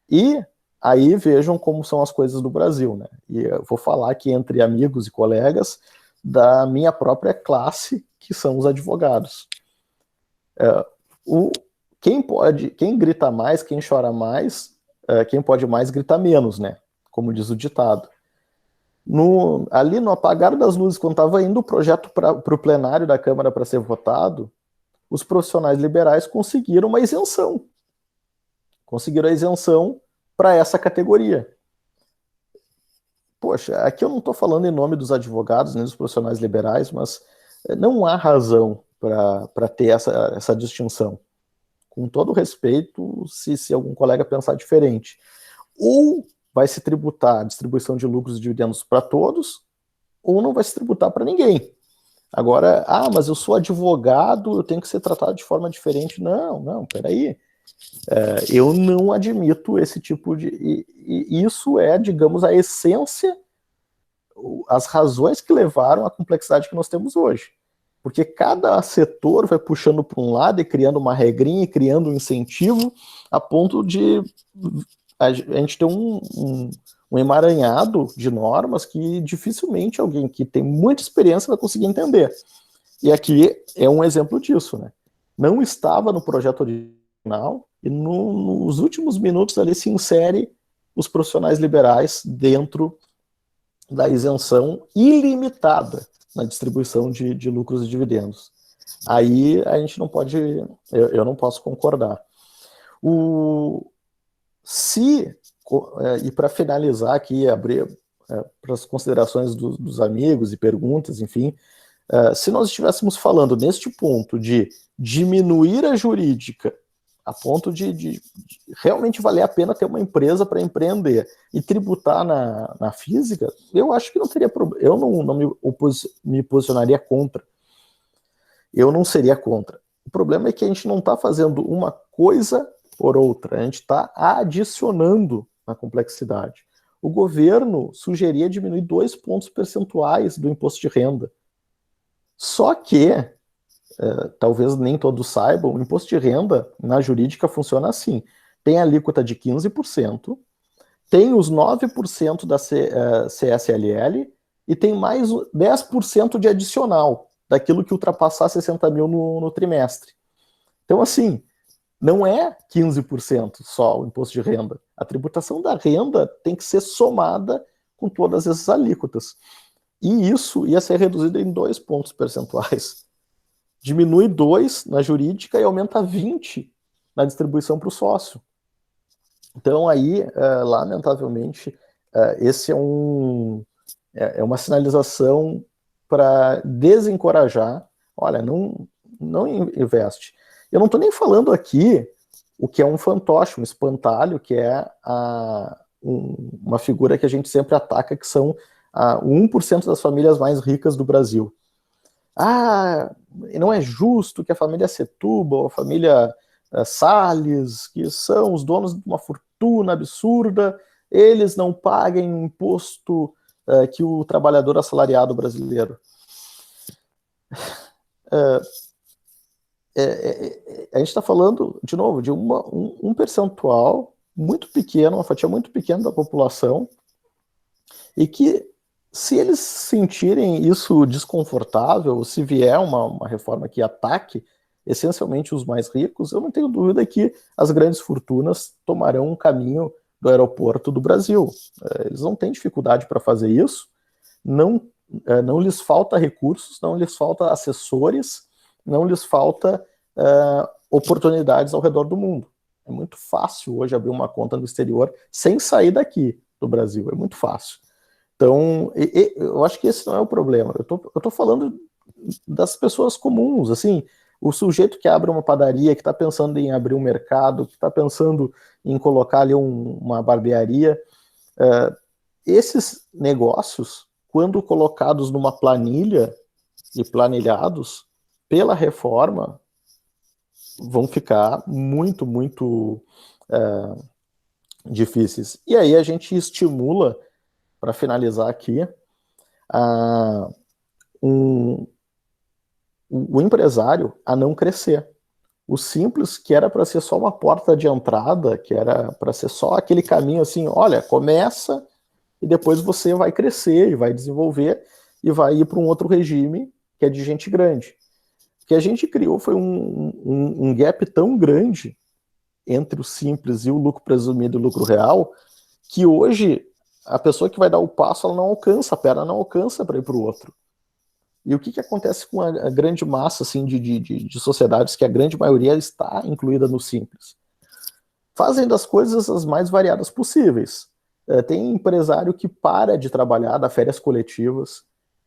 e aí vejam como são as coisas do Brasil, né? E eu vou falar aqui entre amigos e colegas da minha própria classe, que são os advogados. Quem grita mais, quem chora mais, quem pode mais grita menos, né? Como diz o ditado. Ali no apagar das luzes, quando estava indo o projeto para o plenário da Câmara para ser votado, os profissionais liberais conseguiram uma isenção. Conseguiram a isenção para essa categoria. Poxa, aqui eu não estou falando em nome dos advogados, nem dos profissionais liberais, mas não há razão para ter essa distinção. Com todo respeito, se algum colega pensar diferente. Ou vai se tributar a distribuição de lucros e dividendos para todos, ou não vai se tributar para ninguém. Agora, mas eu sou advogado, eu tenho que ser tratado de forma diferente. Não, peraí. Eu não admito esse tipo de... E isso é, digamos, a essência, as razões que levaram à complexidade que nós temos hoje. Porque cada setor vai puxando para um lado e criando uma regrinha, e criando um incentivo, a ponto de a gente ter um emaranhado de normas que dificilmente alguém que tem muita experiência vai conseguir entender. E aqui é um exemplo disso, né? Não estava no projeto original, e nos últimos minutos ali se insere os profissionais liberais dentro da isenção ilimitada na distribuição de lucros e dividendos. Aí a gente não pode, eu não posso concordar. E para finalizar aqui, abrir para as considerações dos amigos e perguntas, enfim, se nós estivéssemos falando neste ponto de diminuir a jurídica a ponto de realmente valer a pena ter uma empresa para empreender e tributar na física, eu acho que não teria problema. Eu não me posicionaria contra. Eu não seria contra. O problema é que a gente não está fazendo uma coisa por outra, a gente está adicionando na complexidade. O governo sugeria diminuir 2 pontos percentuais do imposto de renda. Só que talvez nem todos saibam, o imposto de renda na jurídica funciona assim. Tem a alíquota de 15%, tem os 9% da CSLL e tem mais 10% de adicional, daquilo que ultrapassar 60 mil no trimestre. Então, assim, não é 15% só o imposto de renda. A tributação da renda tem que ser somada com todas essas alíquotas. E isso ia ser reduzido em 2 pontos percentuais. Diminui 2 na jurídica e aumenta 20 na distribuição para o sócio. Então aí, lamentavelmente, esse é uma sinalização para desencorajar. Olha, não investe. Eu não estou nem falando aqui o que é um fantoche, um espantalho, que é uma figura que a gente sempre ataca, que são o 1% das famílias mais ricas do Brasil. Não é justo que a família Setúbal, a família Salles, que são os donos de uma fortuna absurda, eles não paguem o imposto que o trabalhador assalariado brasileiro. A gente está falando, de novo, de um percentual muito pequeno, uma fatia muito pequena da população, e que, se eles sentirem isso desconfortável, se vier uma reforma que ataque essencialmente os mais ricos, eu não tenho dúvida que as grandes fortunas tomarão um caminho do aeroporto do Brasil. Eles não têm dificuldade para fazer isso, não lhes falta recursos, não lhes falta assessores, não lhes falta oportunidades ao redor do mundo. É muito fácil hoje abrir uma conta no exterior sem sair daqui do Brasil, é muito fácil. Então, eu acho que esse não é o problema. Eu tô falando das pessoas comuns, assim, o sujeito que abre uma padaria, que está pensando em abrir um mercado, que está pensando em colocar ali uma barbearia. Esses negócios, quando colocados numa planilha, e planilhados pela reforma vão ficar muito, muito difíceis. E aí a gente estimula, para finalizar aqui, o empresário a não crescer. O simples, que era para ser só uma porta de entrada, que era para ser só aquele caminho assim, olha, começa e depois você vai crescer e vai desenvolver e vai ir para um outro regime que é de gente grande. O que a gente criou foi um gap tão grande entre o simples e o lucro presumido e o lucro real, que hoje a pessoa que vai dar o passo, ela não alcança, a perna não alcança para ir para o outro. E o que acontece com a grande massa assim, de sociedades, que a grande maioria está incluída no simples? Fazem das coisas as mais variadas possíveis. Tem empresário que para de trabalhar, dá férias coletivas.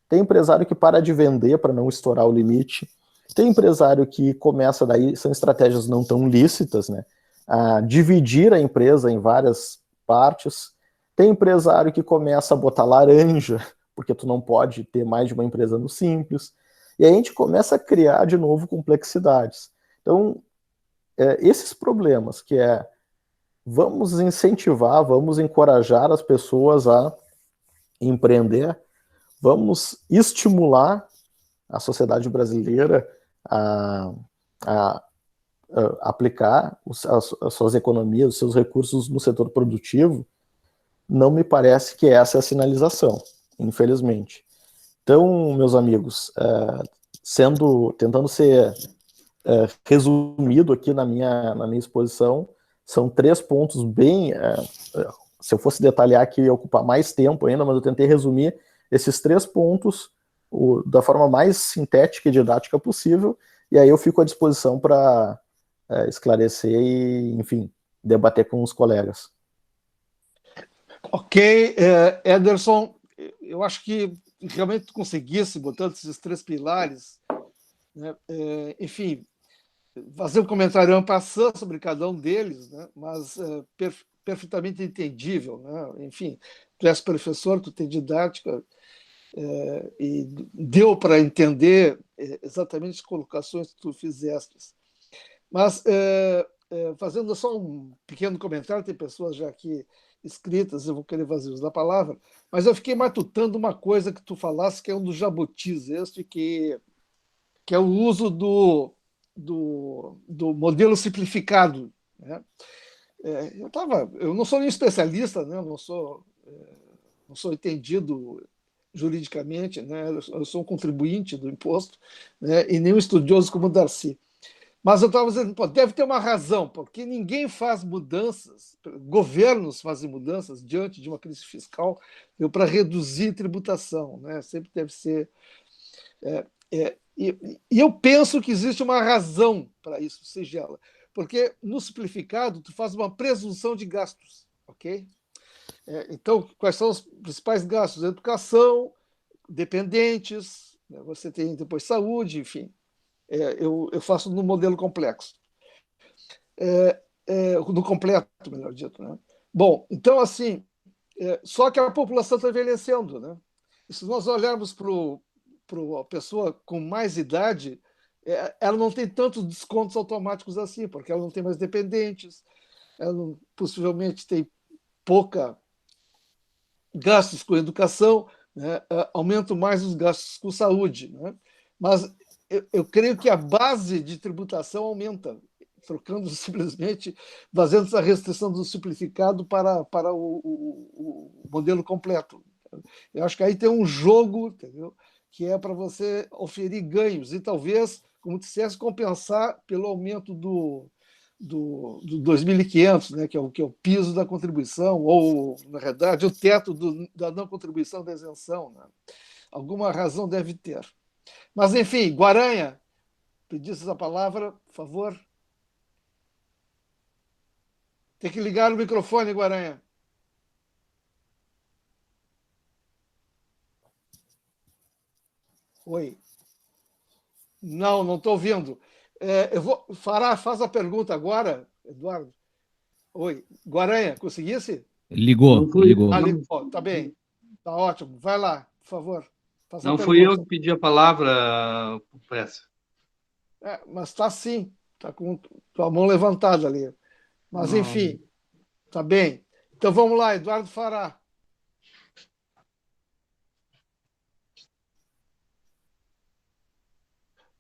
Tem empresário que para de vender para não estourar o limite. Tem empresário que começa, daí são estratégias não tão lícitas, né? A dividir a empresa em várias partes. Tem empresário que começa a botar laranja, porque tu não pode ter mais de uma empresa no simples. E aí a gente começa a criar de novo complexidades. Então, esses problemas, que vamos incentivar, vamos encorajar as pessoas a empreender, vamos estimular a sociedade brasileira a aplicar as suas economias, os seus recursos no setor produtivo, não me parece que essa é a sinalização, infelizmente. Então, meus amigos, tentando ser resumido aqui na minha exposição, são 3 pontos bem... se eu fosse detalhar aqui, ia ocupar mais tempo ainda, mas eu tentei resumir esses 3 pontos da forma mais sintética e didática possível, e aí eu fico à disposição para esclarecer e, enfim, debater com os colegas. Ok, Ederson, eu acho que realmente tu conseguisse, botando esses 3 pilares, né, enfim, fazer um comentário en passant sobre cada um deles, né, mas perfeitamente entendível, né? Enfim, tu és professor, tu tem didática, e deu para entender exatamente as colocações que tu fizeste. Mas, fazendo só um pequeno comentário, tem pessoas já aqui escritas, eu vou querer fazer uso da palavra, mas eu fiquei matutando uma coisa que tu falaste, que é um dos jabutis, que é o uso do modelo simplificado, né? Eu não sou nenhum especialista, né? Não sou entendido juridicamente, né? Eu sou um contribuinte do imposto, né? E nem um estudioso como o Darcy. Mas eu estava dizendo, pô, deve ter uma razão, porque ninguém faz mudanças, governos fazem mudanças diante de uma crise fiscal para reduzir tributação, né? Sempre deve ser... E eu penso que existe uma razão para isso, seja ela, porque no simplificado tu faz uma presunção de gastos, ok? Então, quais são os principais gastos? Educação, dependentes, né? Você tem depois saúde, enfim. Eu faço no modelo complexo. No completo, melhor dito, né? Bom, então, assim, só que a população está envelhecendo, né? E se nós olharmos para a pessoa com mais idade, ela não tem tantos descontos automáticos assim, porque ela não tem mais dependentes, ela possivelmente tem pouca gastos com educação, né? Aumentam mais os gastos com saúde, né? Mas eu creio que a base de tributação aumenta, trocando simplesmente, fazendo essa restrição do simplificado para o modelo completo. Eu acho que aí tem um jogo, entendeu? Que é para você oferir ganhos e talvez, como dissesse, compensar pelo aumento do 2.500, né, que é o piso da contribuição, ou, na verdade, o teto da não contribuição da isenção. Né? Alguma razão deve ter. Mas, enfim, Guaranha, pedisse a palavra, por favor. Tem que ligar o microfone, Guaranha. Oi. Não estou ouvindo. Faz a pergunta agora, Eduardo. Oi. Guaranha, conseguisse? Ligou. Tá bem. Tá ótimo. Vai lá, por favor. Faça a Não fui eu pergunta. que pedi a palavra, Pressa. Mas está sim, está com tua mão levantada ali. Mas, Não. enfim, tá bem. Então vamos lá, Eduardo Fará.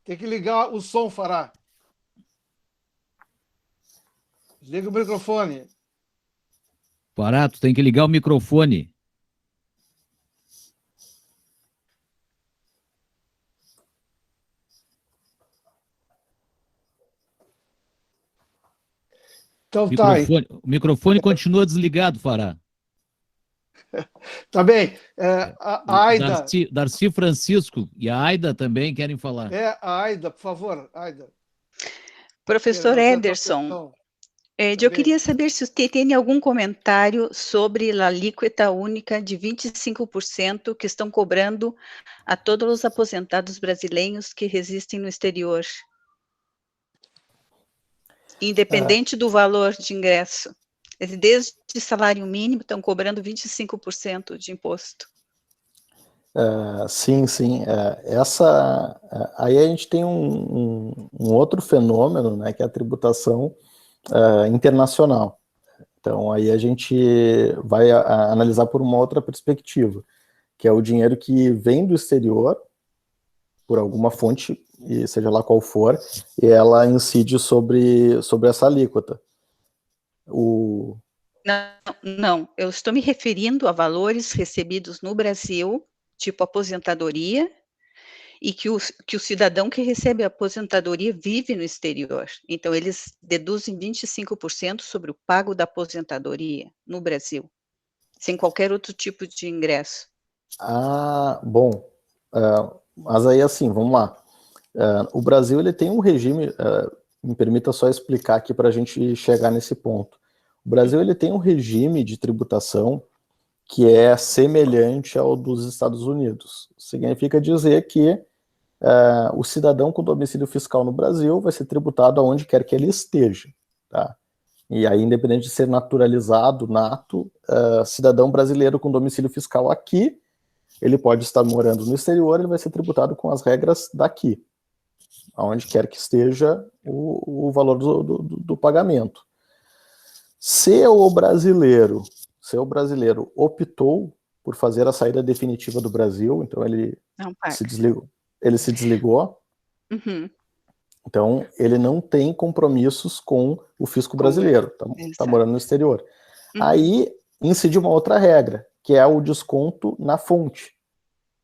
Tem que ligar o som, Fará. Liga o microfone. Fará, tu tem que ligar o microfone. Então tá. O microfone continua desligado, Fará. Tá bem. A Aida. Darcy Francisco e a Aida também querem falar. A Aida, por favor, Aida. Professor Ederson, eu queria saber se você tem algum comentário sobre a alíquota única de 25% que estão cobrando a todos os aposentados brasileiros que residem no exterior, independente do valor de ingresso. Desde salário mínimo estão cobrando 25% de imposto. Sim. Aí a gente tem um outro fenômeno, né, que é a tributação internacional. Então, aí a gente vai analisar por uma outra perspectiva, que é o dinheiro que vem do exterior, por alguma fonte, e seja lá qual for, e ela incide sobre essa alíquota. Não, eu estou me referindo a valores recebidos no Brasil, tipo aposentadoria, e que o cidadão que recebe a aposentadoria vive no exterior. Então, eles deduzem 25% sobre o pago da aposentadoria no Brasil, sem qualquer outro tipo de ingresso. Bom, mas aí assim, vamos lá. O Brasil ele tem um regime, me permita só explicar aqui para a gente chegar nesse ponto. O Brasil ele tem um regime de tributação que é semelhante ao dos Estados Unidos. Significa dizer que o cidadão com domicílio fiscal no Brasil vai ser tributado aonde quer que ele esteja, tá? E aí, independente de ser naturalizado, nato, cidadão brasileiro com domicílio fiscal aqui, ele pode estar morando no exterior, ele vai ser tributado com as regras daqui, aonde quer que esteja o valor do pagamento. Se o brasileiro optou por fazer a saída definitiva do Brasil, então ele se desligou, Uhum. Então ele não tem compromissos com o fisco brasileiro, está morando no exterior. Uhum. Aí incide uma outra regra, que é o desconto na fonte.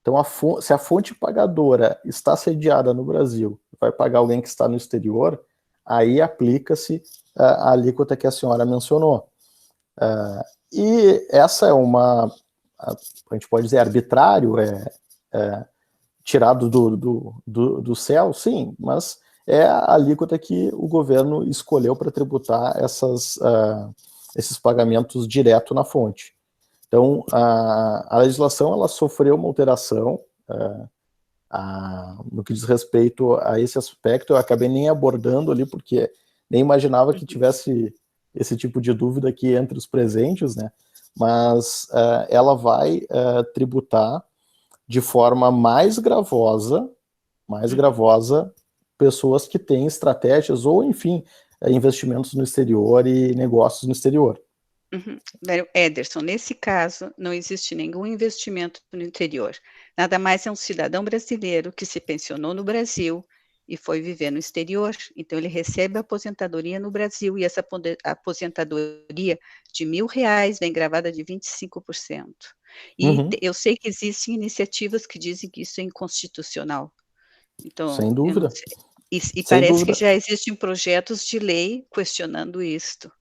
Então, se a fonte pagadora está sediada no Brasil, vai pagar alguém que está no exterior, aí aplica-se a alíquota que a senhora mencionou. E essa é a gente pode dizer arbitrário, tirado do céu, sim, mas é a alíquota que o governo escolheu para tributar esses pagamentos direto na fonte. Então, a legislação ela sofreu uma alteração no que diz respeito a esse aspecto. Eu acabei nem abordando ali, porque nem imaginava que tivesse esse tipo de dúvida aqui entre os presentes, né? Mas ela vai tributar de forma mais gravosa pessoas que têm estratégias ou, enfim, investimentos no exterior e negócios no exterior. Uhum. Ederson, nesse caso, não existe nenhum investimento no interior. Nada mais é um cidadão brasileiro que se pensionou no Brasil e foi viver no exterior. Então, ele recebe a aposentadoria no Brasil e essa aposentadoria de R$1.000 vem gravada de 25%. E eu sei que existem iniciativas que dizem que isso é inconstitucional. Então, sem dúvida. E parece que já existem projetos de lei questionando isto.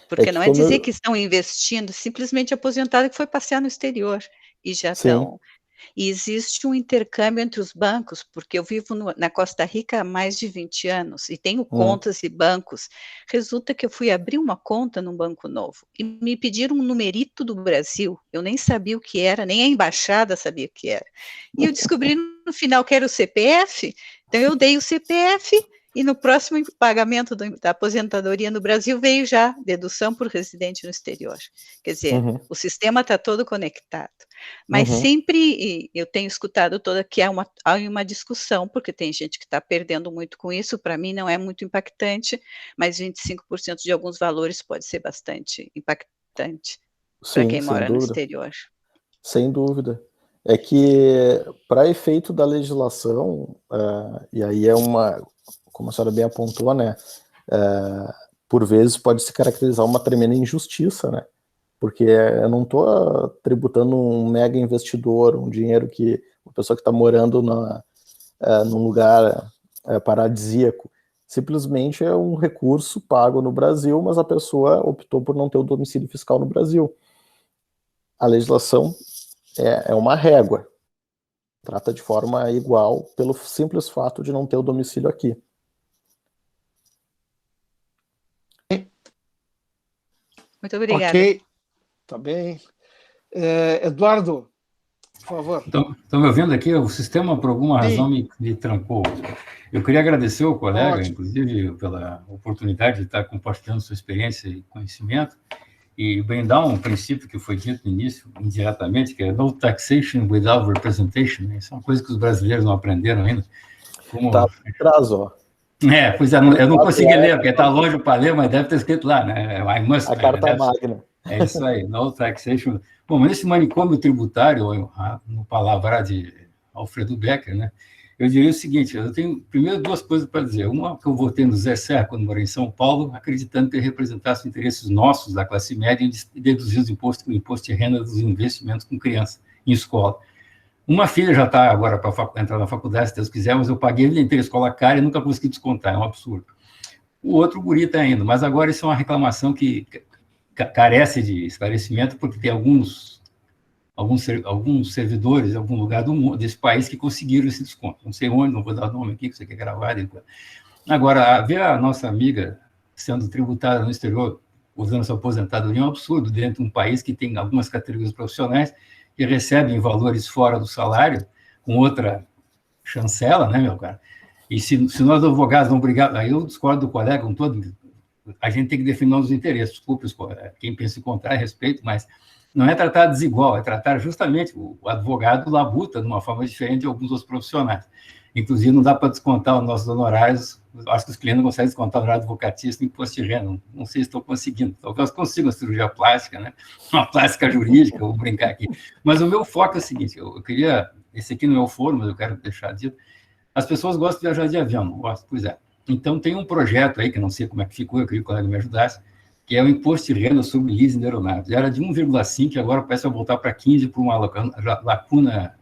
Porque não é dizer que estão investindo, simplesmente aposentado que foi passear no exterior e já estão. E existe um intercâmbio entre os bancos, porque eu vivo na Costa Rica há mais de 20 anos e tenho contas e bancos. Resulta que eu fui abrir uma conta num banco novo e me pediram um numerito do Brasil. Eu nem sabia o que era, nem a embaixada sabia o que era. E eu descobri no final que era o CPF, então eu dei o CPF E no próximo pagamento da aposentadoria no Brasil veio já dedução por residente no exterior. Quer dizer, o sistema está todo conectado. Mas sempre, eu tenho escutado que há uma discussão, porque tem gente que está perdendo muito com isso, para mim não é muito impactante, mas 25% de alguns valores pode ser bastante impactante para quem mora no exterior. Sem dúvida. É que, para efeito da legislação, e aí como a senhora bem apontou, né, por vezes pode se caracterizar uma tremenda injustiça, né, porque eu não estou tributando um mega investidor, um dinheiro que uma pessoa que está morando num lugar paradisíaco, simplesmente é um recurso pago no Brasil, mas a pessoa optou por não ter o domicílio fiscal no Brasil. A legislação é uma régua, trata de forma igual pelo simples fato de não ter o domicílio aqui. Muito obrigada. Ok, tá bem. Eduardo, por favor. Estão me ouvindo aqui? O sistema, por alguma razão, me trancou. Eu queria agradecer ao colega, inclusive, pela oportunidade de estar compartilhando sua experiência e conhecimento, e brindar um princípio que foi dito no início, indiretamente, que é no taxation without representation, né? Isso é uma coisa que os brasileiros não aprenderam ainda. Está atrás, ó. Pois é, eu não consegui ler, porque está longe para ler, mas deve ter escrito lá, né? A carta magna. É isso aí, no taxation. Bom, mas nesse manicômio tributário, no palavra de Alfredo Becker, né? Eu diria o seguinte, eu tenho primeiro duas coisas para dizer. Uma, que eu votei no Zé Serra quando morei em São Paulo, acreditando que ele representasse os interesses nossos, da classe média, e deduzir o imposto de renda dos investimentos com criança em escola. Uma filha já está agora para entrar na faculdade, se Deus quiser, mas eu paguei a vida inteira escola cara e nunca consegui descontar, é um absurdo. O outro guri está indo, mas agora isso é uma reclamação que carece de esclarecimento, porque tem alguns servidores em algum lugar desse país que conseguiram esse desconto. Não sei onde, não vou dar o nome aqui, que você quer gravar depois. Agora, ver a nossa amiga sendo tributada no exterior, usando sua aposentadoria, é um absurdo dentro de um país que tem algumas categorias profissionais que recebem valores fora do salário, com outra chancela, né, meu cara? E se nós advogados não brigarmos, aí eu discordo do colega com todo, a gente tem que defender os interesses, desculpe, quem pensa em contrário, respeito, mas não é tratar desigual, é tratar justamente o advogado labuta de uma forma diferente de alguns outros profissionais. Inclusive, não dá para descontar os nossos honorários, acho que os clientes não conseguem descontar o honorário advocatista em imposto de renda, não sei se estou conseguindo, talvez consigam cirurgia plástica, né? Uma plástica jurídica, vou brincar aqui. Mas o meu foco é o seguinte, eu queria, esse aqui não é o foro, mas eu quero deixar dito, as pessoas gostam de viajar de avião, não gostam? Pois é. Então, tem um projeto aí, que não sei como é que ficou, eu queria que o colega me ajudasse, que é o imposto de renda sobre leasing de aeronaves. Era de 1,5, agora parece que vai voltar para 15 por uma lacuna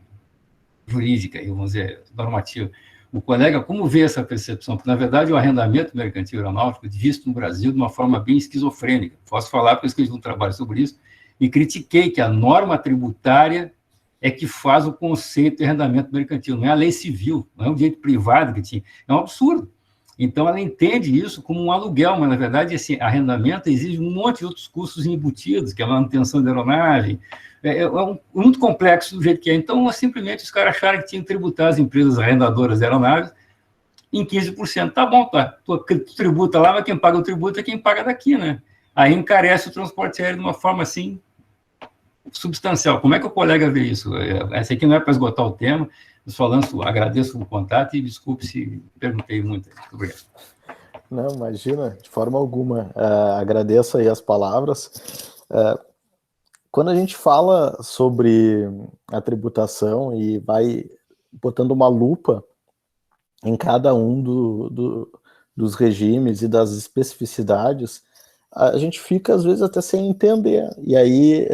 jurídica, vamos dizer, normativa. O colega, como vê essa percepção? Porque, na verdade, o arrendamento mercantil aeronáutico é visto no Brasil de uma forma bem esquizofrênica. Posso falar, porque eu escrevi um trabalho sobre isso, e critiquei que a norma tributária é que faz o conceito de arrendamento mercantil, não é a lei civil, não é um direito privado que tinha. É um absurdo. Então, ela entende isso como um aluguel, mas, na verdade, esse arrendamento exige um monte de outros custos embutidos, que é a manutenção da aeronave, muito complexo do jeito que é. Então, simplesmente, os caras acharam que tinham que tributar as empresas arrendadoras de aeronaves em 15%. Tá bom, tá, tu tributa lá, mas quem paga o tributo é quem paga daqui, né? Aí encarece o transporte aéreo de uma forma, assim, substancial. Como é que o colega vê isso? Essa aqui não é para esgotar o tema, falando, agradeço o contato e desculpe se perguntei muito. Muito obrigado. Não, imagina, de forma alguma. Agradeço aí as palavras. Quando a gente fala sobre a tributação e vai botando uma lupa em cada um dos regimes e das especificidades, a gente fica, às vezes, até sem entender. E aí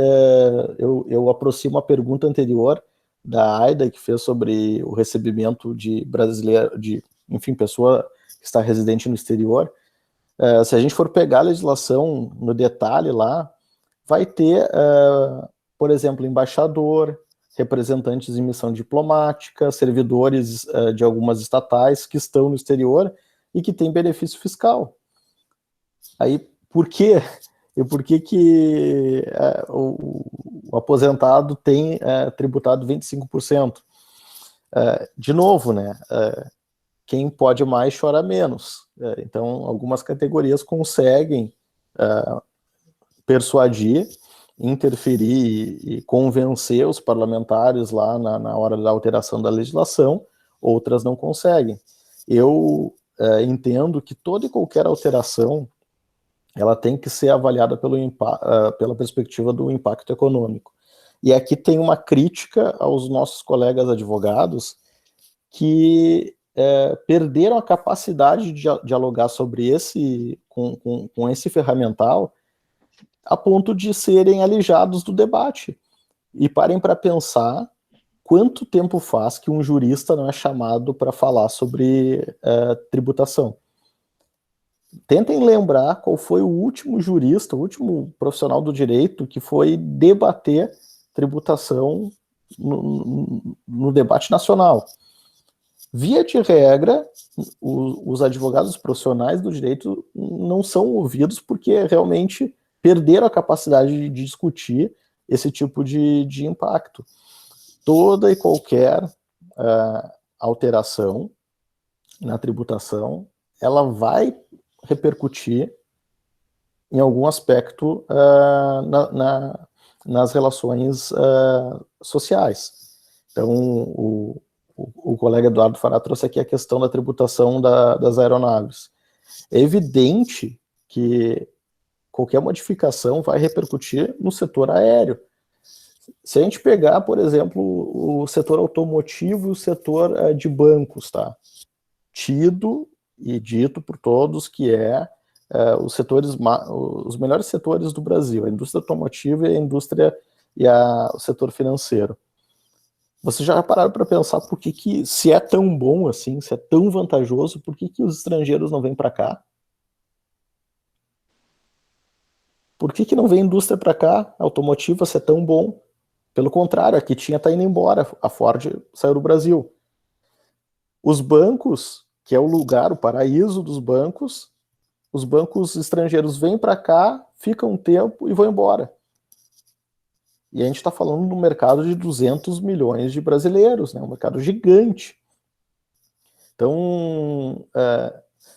eu aproximo a pergunta anterior da Aida, que fez sobre o recebimento de brasileiro, enfim, pessoa que está residente no exterior. Se a gente for pegar a legislação no detalhe lá, vai ter, por exemplo, embaixador, representantes em missão diplomática, servidores de algumas estatais que estão no exterior e que têm benefício fiscal. Aí, por quê? E por que o aposentado tem tributado 25%? De novo, né? quem pode mais chora menos. Então, algumas categorias conseguem persuadir, interferir e convencer os parlamentares lá na hora da alteração da legislação, outras não conseguem. Eu entendo que toda e qualquer alteração ela tem que ser avaliada pela perspectiva do impacto econômico. E aqui tem uma crítica aos nossos colegas advogados que perderam a capacidade de dialogar sobre com esse ferramental a ponto de serem alijados do debate. E parem para pensar quanto tempo faz que um jurista não é chamado para falar sobre tributação. Tentem lembrar qual foi o último jurista, o último profissional do direito que foi debater tributação no debate nacional. Via de regra, os advogados profissionais do direito não são ouvidos porque realmente perderam a capacidade de discutir esse tipo de impacto. Toda e qualquer alteração na tributação, ela vai repercutir em algum aspecto nas relações sociais. Então, o colega Eduardo Fará trouxe aqui a questão da tributação das aeronaves. É evidente que qualquer modificação vai repercutir no setor aéreo. Se a gente pegar, por exemplo, o setor automotivo e o setor de bancos, tá? Tido e dito por todos que os melhores setores do Brasil, a indústria automotiva e a indústria o setor financeiro. Vocês já pararam para pensar por que, se é tão bom assim, se é tão vantajoso, por que os estrangeiros não vêm para cá? Por que não vem indústria para cá, automotiva, se é tão bom? Pelo contrário, a que está indo embora, a Ford saiu do Brasil. Os bancos, que é o lugar, o paraíso dos bancos, os bancos estrangeiros vêm para cá, ficam um tempo e vão embora. E a gente está falando de um mercado de 200 milhões de brasileiros, né? Um mercado gigante. Então,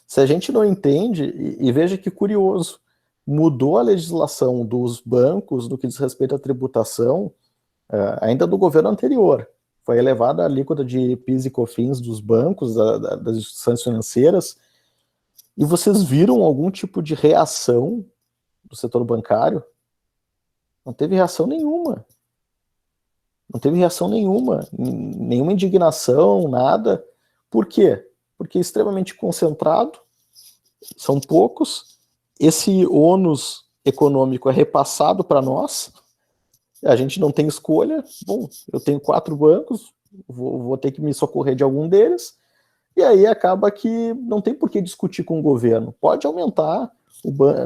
se a gente não entende, e veja que curioso, mudou a legislação dos bancos no que diz respeito à tributação, ainda do governo anterior. Foi elevada a alíquota de PIS e COFINS dos bancos, das instituições financeiras, e vocês viram algum tipo de reação do setor bancário? Não teve reação nenhuma. Não teve reação nenhuma. Nenhuma indignação, nada. Por quê? Porque é extremamente concentrado, são poucos, esse ônus econômico é repassado para nós, a gente não tem escolha. Bom, eu tenho 4 bancos, vou ter que me socorrer de algum deles, e aí acaba que não tem por que discutir com o governo. Pode aumentar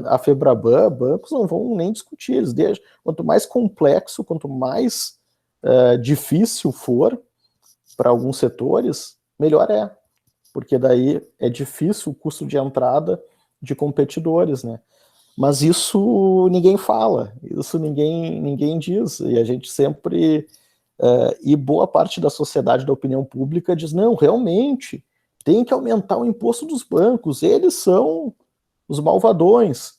a FEBRABAN, bancos não vão nem discutir, eles deixam. Quanto mais complexo, quanto mais difícil for para alguns setores, melhor é, porque daí é difícil o custo de entrada de competidores, né? Mas isso ninguém fala, isso ninguém diz, e a gente sempre, e boa parte da sociedade, da opinião pública diz, não, realmente, tem que aumentar o imposto dos bancos, eles são os malvadões.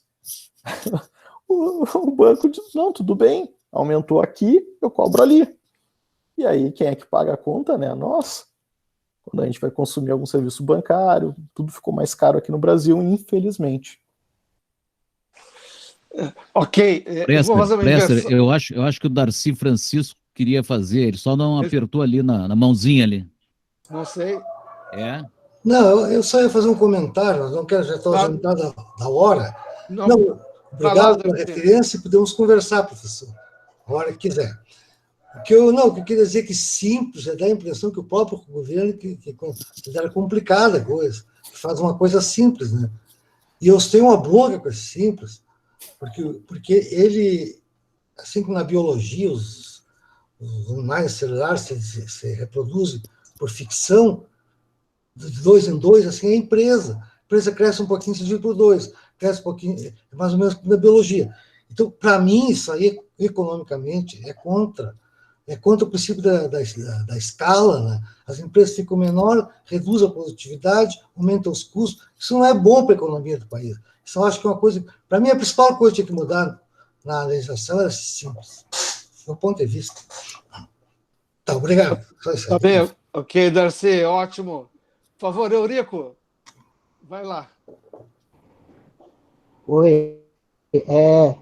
O banco diz, não, tudo bem, aumentou aqui, eu cobro ali. E aí quem é que paga a conta, né? Nós. Quando a gente vai consumir algum serviço bancário, tudo ficou mais caro aqui no Brasil, infelizmente. Ok, Presta, eu acho que o Darcy Francisco queria fazer, ele só não apertou ali na mãozinha ali. Não sei. Não, eu só ia fazer um comentário, não quero, já estou adiantado da hora. Não, obrigado pela referência, podemos conversar, professor, a hora que quiser. O que eu queria dizer que simples, dá a impressão que o próprio governo que considera complicada a coisa, que faz uma coisa simples, né? E eu tenho uma bronca com esse simples, porque ele, assim como na biologia, os animais celulares se reproduzem por ficção, de 2 em 2, assim, é a empresa cresce um pouquinho, se divide por 2, cresce um pouquinho, é mais ou menos como na biologia. Então, para mim, isso aí, economicamente, é contra é contra o princípio da escala, né? As empresas ficam menores, reduz a produtividade, aumenta os custos. Isso não é bom para a economia do país. Isso eu acho que é uma coisa... Para mim, a principal coisa que tinha que mudar na legislação era simples, do meu ponto de vista. Tá, obrigado. Tá bem, ok, Darcy, ótimo. Por favor, Eurico, vai lá. Oi.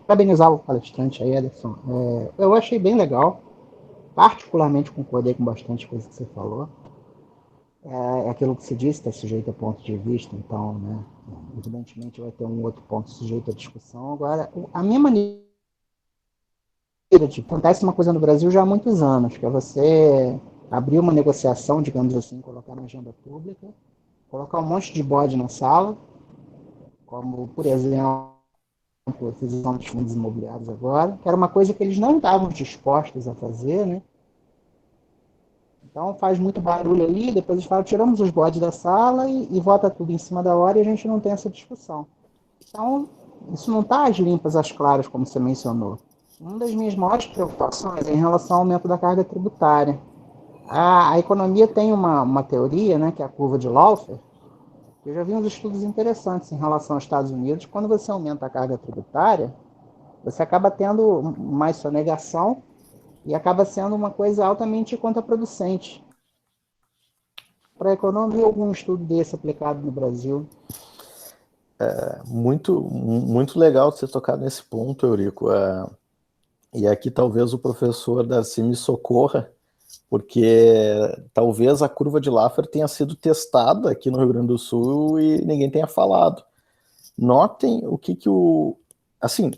Parabenizar o palestrante aí, Ederson. Eu achei bem legal. Particularmente concordei com bastante coisa que você falou. É aquilo que você disse, está sujeito a ponto de vista, então, né, evidentemente vai ter um outro ponto sujeito à discussão. Agora, a minha maneira de... Acontece uma coisa no Brasil já há muitos anos, que é você abrir uma negociação, digamos assim, colocar na agenda pública, colocar um monte de bode na sala, como, por exemplo, a aquisição dos fundos imobiliários agora, que era uma coisa que eles não estavam dispostos a fazer, né? Então faz muito barulho ali, depois eles falam, tiramos os bodes da sala e vota tudo em cima da hora e a gente não tem essa discussão. Então, isso não está às limpas, às claras, como você mencionou. Uma das minhas maiores preocupações é em relação ao aumento da carga tributária. A economia tem uma teoria, né, que é a curva de Laffer. Eu já vi uns estudos interessantes em relação aos Estados Unidos. Quando você aumenta a carga tributária, você acaba tendo mais sonegação e acaba sendo uma coisa altamente contraproducente para a economia. Algum estudo desse aplicado no Brasil? Muito legal você tocar nesse ponto, Eurico. E aqui talvez o professor Darcy me socorra, porque talvez a curva de Laffer tenha sido testada aqui no Rio Grande do Sul e ninguém tenha falado. Notem o que assim,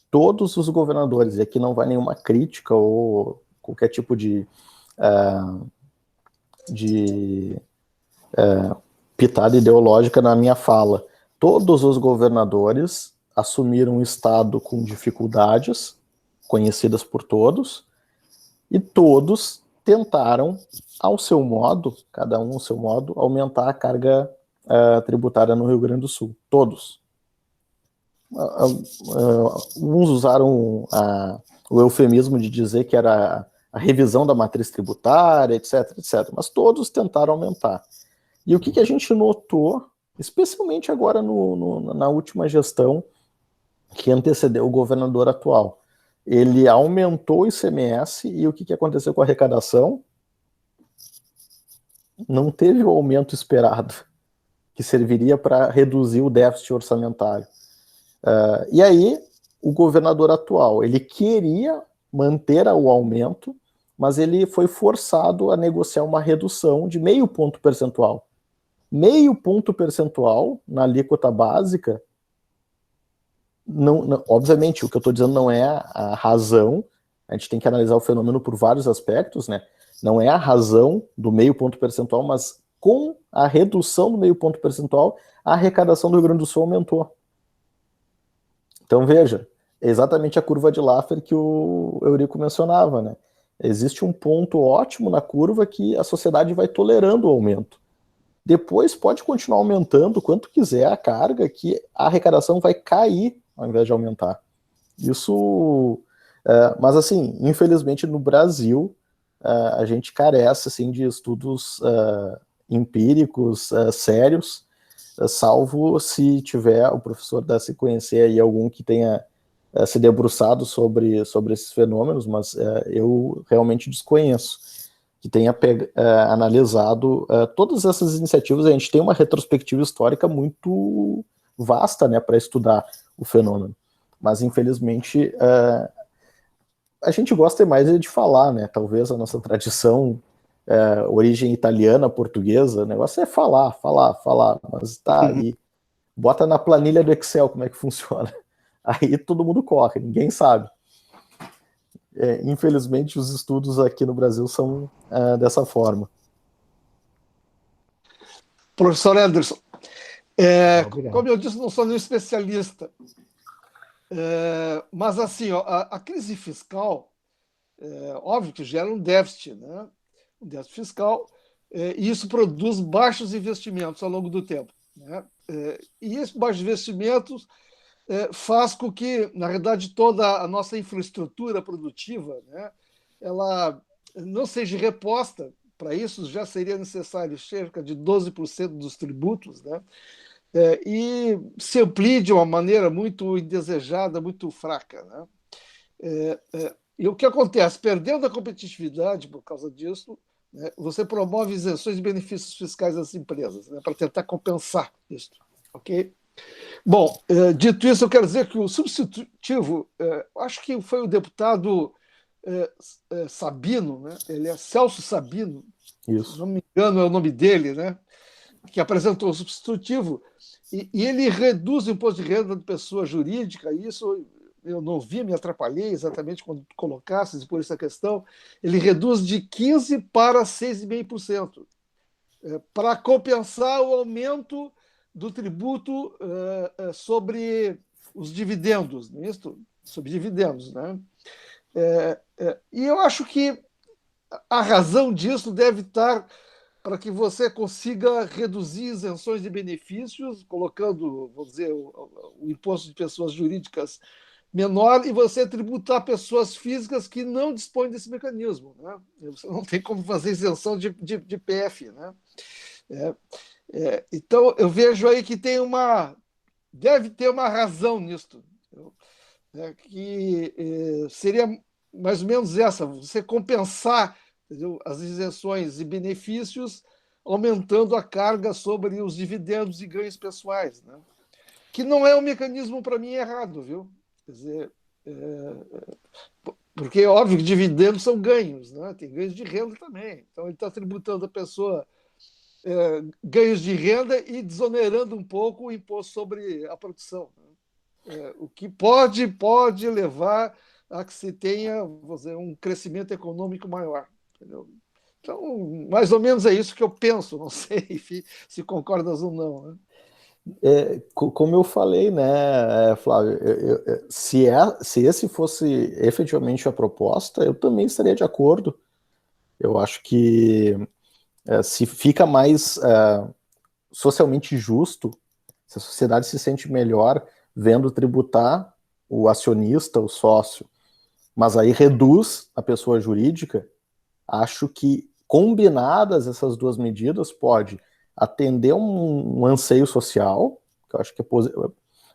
todos os governadores, e aqui não vai nenhuma crítica ou qualquer tipo de pitada ideológica na minha fala. Todos os governadores assumiram um estado com dificuldades, conhecidas por todos, e todos tentaram, ao seu modo, cada um ao seu modo, aumentar a carga tributária no Rio Grande do Sul. Todos. Uns usaram o eufemismo de dizer que era a revisão da matriz tributária, etc, etc. Mas todos tentaram aumentar. E o que a gente notou, especialmente agora na última gestão que antecedeu o governador atual? Ele aumentou o ICMS e o que aconteceu com a arrecadação? Não teve o aumento esperado, que serviria para reduzir o déficit orçamentário. E aí, o governador atual, ele queria manter o aumento, mas ele foi forçado a negociar uma redução de 0,5 ponto percentual. 0,5 ponto percentual na alíquota básica. Não, obviamente, o que eu estou dizendo não é a razão, a gente tem que analisar o fenômeno por vários aspectos, né? Não é a razão do 0,5 ponto percentual, mas com a redução do 0,5 ponto percentual, a arrecadação do Rio Grande do Sul aumentou. Então, veja, é exatamente a curva de Laffer que o Eurico mencionava, né? Existe um ponto ótimo na curva que a sociedade vai tolerando o aumento. Depois pode continuar aumentando quanto quiser a carga, que a arrecadação vai cair ao invés de aumentar. Isso, mas assim, infelizmente no Brasil, a gente carece assim, de estudos empíricos sérios, salvo se tiver o professor Darcy conhecer aí algum que tenha se debruçado sobre esses fenômenos, mas eu realmente desconheço, que tenha analisado todas essas iniciativas. A gente tem uma retrospectiva histórica muito vasta, né, para estudar o fenômeno, mas infelizmente a gente gosta mais de falar, né, talvez a nossa tradição, origem italiana, portuguesa, o negócio é falar, mas tá aí, bota na planilha do Excel como é que funciona, aí todo mundo corre, ninguém sabe. Infelizmente os estudos aqui no Brasil são dessa forma. Professor Anderson, como eu disse, não sou nenhum especialista, mas assim, a crise fiscal, óbvio que gera um déficit, né? Um déficit fiscal, e isso produz baixos investimentos ao longo do tempo, né? E esses baixos investimentos faz com que, na realidade, toda a nossa infraestrutura produtiva, né, ela não seja reposta. Para isso, já seria necessário cerca de 12% dos tributos, né? E se amplie de uma maneira muito indesejada, muito fraca, né? E o que acontece? Perdendo a competitividade por causa disso, né, você promove isenções de benefícios fiscais das empresas, né, para tentar compensar isso. Ok? Bom, dito isso, eu quero dizer que o substitutivo, acho que foi o deputado Sabino, né? Ele é Celso Sabino, Isso. se não me engano é o nome dele, né? Que apresentou o substitutivo, e ele reduz o imposto de renda de pessoa jurídica. Isso eu não vi, me atrapalhei exatamente quando colocasse por essa questão. Ele reduz de 15% para 6,5%, para compensar o aumento do tributo sobre os dividendos, não é isso? Sobre dividendos, né? E eu acho que a razão disso deve estar para que você consiga reduzir isenções de benefícios, colocando, vamos dizer, o imposto de pessoas jurídicas menor, e você tributar pessoas físicas que não dispõem desse mecanismo, né? Você não tem como fazer isenção de PF, né? Então, eu vejo aí que deve ter uma razão nisso, que seria mais ou menos essa: você compensar, entendeu, as isenções e benefícios, aumentando a carga sobre os dividendos e ganhos pessoais, né? Que não é um mecanismo, para mim, errado, viu? Quer dizer, porque é óbvio que dividendos são ganhos, né? Tem ganhos de renda também. Então, ele está tributando a pessoa ganhos de renda e desonerando um pouco o imposto sobre a produção, né? O que pode levar a que se tenha, vamos dizer, um crescimento econômico maior. Entendeu? Então, mais ou menos é isso que eu penso, não sei se concordas ou não, né? Como eu falei, né, Flávio, se esse fosse efetivamente a proposta, eu também estaria de acordo. Eu acho que se fica mais socialmente justo, se a sociedade se sente melhor vendo tributar o acionista, o sócio, mas aí reduz a pessoa jurídica, acho que combinadas essas duas medidas pode atender um anseio social, que eu acho que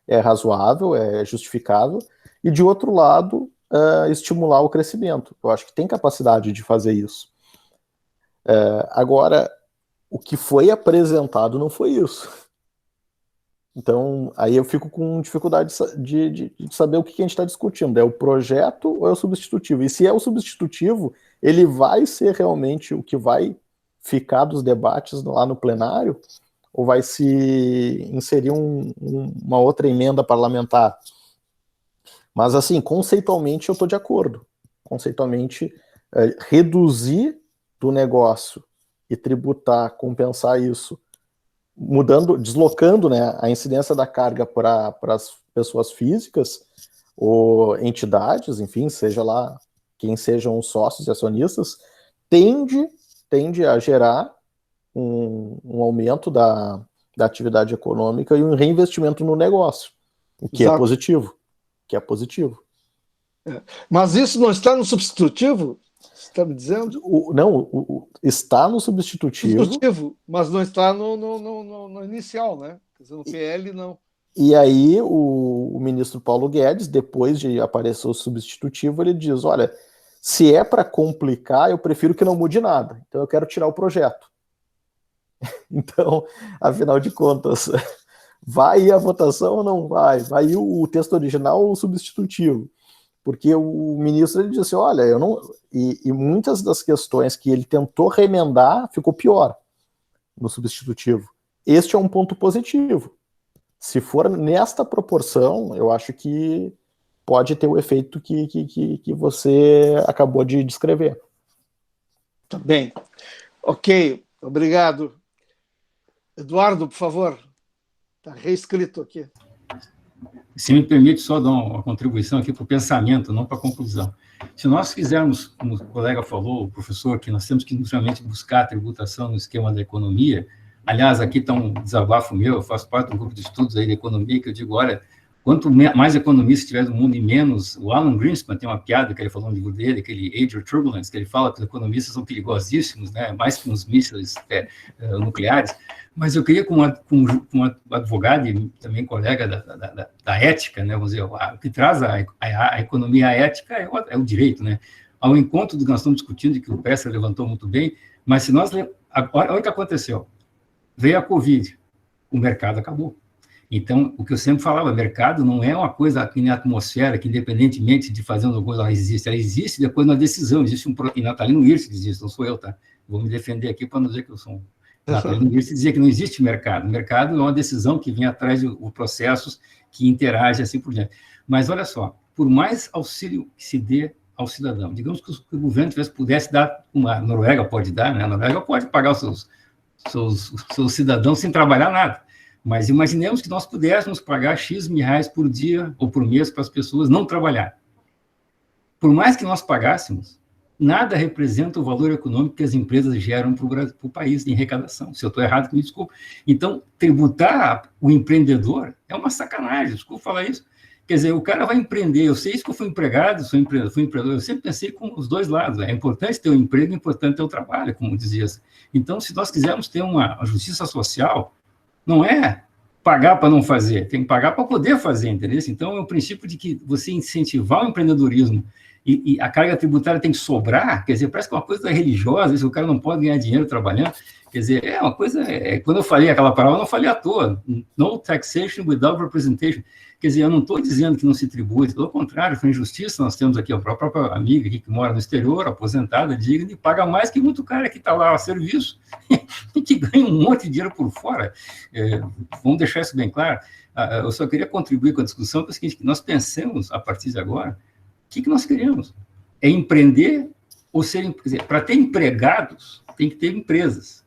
é razoável, é justificável, e de outro lado, estimular o crescimento. Eu acho que tem capacidade de fazer isso. Agora, o que foi apresentado não foi isso. Então, aí eu fico com dificuldade de saber o que a gente está discutindo. É o projeto ou é o substitutivo? E se é o substitutivo, ele vai ser realmente o que vai ficar dos debates lá no plenário? Ou vai se inserir uma outra emenda parlamentar? Mas, assim, conceitualmente eu estou de acordo. Conceitualmente, reduzir do negócio e tributar, compensar isso, deslocando, né, a incidência da carga para as pessoas físicas ou entidades, enfim, seja lá quem sejam os sócios e acionistas, tende a gerar um aumento da atividade econômica e um reinvestimento no negócio, o que é positivo. Mas isso não está no substitutivo? Você está me dizendo? Está no substitutivo, mas não está no inicial, né? Quer dizer, no PL, não. E aí o ministro Paulo Guedes, depois de aparecer o substitutivo, ele diz, olha, se é para complicar, eu prefiro que não mude nada. Então eu quero tirar o projeto. Então, afinal de contas, vai a votação ou não vai? Vai o texto original ou o substitutivo? Porque o ministro ele disse, olha, eu não... E muitas das questões que ele tentou remendar ficou pior no substitutivo. Este é um ponto positivo. Se for nesta proporção, eu acho que pode ter o efeito que você acabou de descrever. Tá bem. Ok, obrigado. Eduardo, por favor. Está reescrito aqui. Se me permite só dar uma contribuição aqui para o pensamento, não para a conclusão. Se nós fizermos, como o colega falou, o professor, que nós temos que justamente buscar a tributação no esquema da economia, aliás, aqui está um desabafo meu, eu faço parte de um grupo de estudos aí de economia, que eu digo, olha, Quanto mais economistas tiver no mundo e menos... O Alan Greenspan tem uma piada que ele falou no livro dele, aquele Age of Turbulence, que ele fala que os economistas são perigosíssimos, né? Mais que os mísseis nucleares. Mas eu queria, com uma advogada e também colega da ética, né? Vamos dizer, o que traz a economia à ética é o direito, né? Ao encontro do que nós estamos discutindo, e que o Presser levantou muito bem, mas se nós... Olha o que aconteceu. Veio a Covid, o mercado acabou. Então, o que eu sempre falava, mercado não é uma coisa aqui na atmosfera, que independentemente de fazer uma coisa, ela existe depois na decisão, existe e Natalino Hirsch diz isso, não sou eu, tá? Vou me defender aqui para não dizer que eu sou Natalino Hirsch dizia que não existe mercado. Mercado é uma decisão que vem atrás de processos que interagem assim por diante. Mas olha só, por mais auxílio que se dê ao cidadão, digamos que o governo pudesse dar, a Noruega pode dar, né? A Noruega pode pagar os seus cidadãos sem trabalhar nada. Mas imaginemos que nós pudéssemos pagar X mil reais por dia ou por mês para as pessoas não trabalhar. Por mais que nós pagássemos, nada representa o valor econômico que as empresas geram para o país em arrecadação. Se eu estou errado, me desculpe. Então, tributar o empreendedor é uma sacanagem, desculpa falar isso. Quer dizer, o cara vai empreender, eu sei isso que eu fui empregado, fui empreendedor, eu sempre pensei com os dois lados, é importante ter o emprego, é importante ter o trabalho, como dizia. Então, se nós quisermos ter uma justiça social, não é pagar para não fazer, tem que pagar para poder fazer, entendeu? Então, é o princípio de que você incentivar o empreendedorismo e a carga tributária tem que sobrar, quer dizer, parece que é uma coisa religiosa, se o cara não pode ganhar dinheiro trabalhando, quer dizer, é uma coisa, quando eu falei aquela palavra, eu não falei à toa, no taxation without representation, quer dizer, eu não estou dizendo que não se tribui, pelo contrário, foi injustiça, nós temos aqui a própria amiga aqui que mora no exterior, aposentada, digna, e paga mais que muito cara que está lá a serviço, e que ganha um monte de dinheiro por fora. Vamos deixar isso bem claro. Eu só queria contribuir com a discussão, porque é o seguinte, que nós pensemos, a partir de agora, o que nós queremos? É empreender ou ser... Quer dizer, para ter empregados, tem que ter empresas.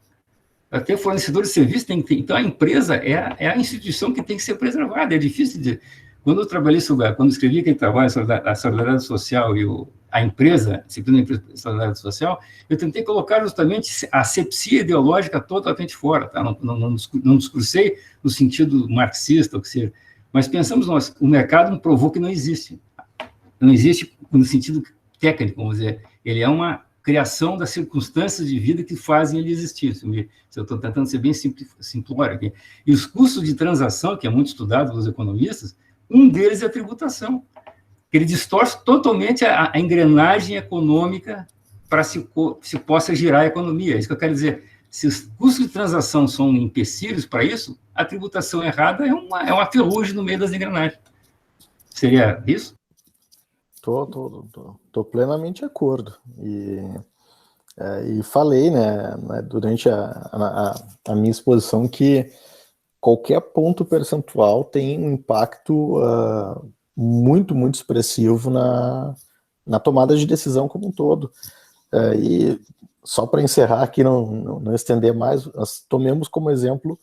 Para ter fornecedores de serviço, tem que ter... Então, a empresa é a instituição que tem que ser preservada. É difícil de... Quando eu trabalhei quando escrevi aquele trabalho sobre a solidariedade social e a empresa, a disciplina da empresa, solidariedade social, eu tentei colocar justamente a asepsia ideológica totalmente fora, tá? Não discursei no sentido marxista, ou que seja, mas pensamos nós, o mercado provou que não existe. Não existe no sentido técnico, vamos dizer, ele é uma criação das circunstâncias de vida que fazem ele existir. Se eu estou tentando ser bem simplório aqui. E os custos de transação, que é muito estudado pelos economistas, um deles é a tributação. Ele distorce totalmente a engrenagem econômica para se possa girar a economia. É isso que eu quero dizer. Se os custos de transação são empecilhos para isso, a tributação errada é uma ferrugem no meio das engrenagens. Seria isso? Tô plenamente de acordo. E falei, né, durante a minha exposição que qualquer ponto percentual tem um impacto muito, muito expressivo na tomada de decisão como um todo. E só para encerrar aqui, não estender mais, nós tomemos como exemplo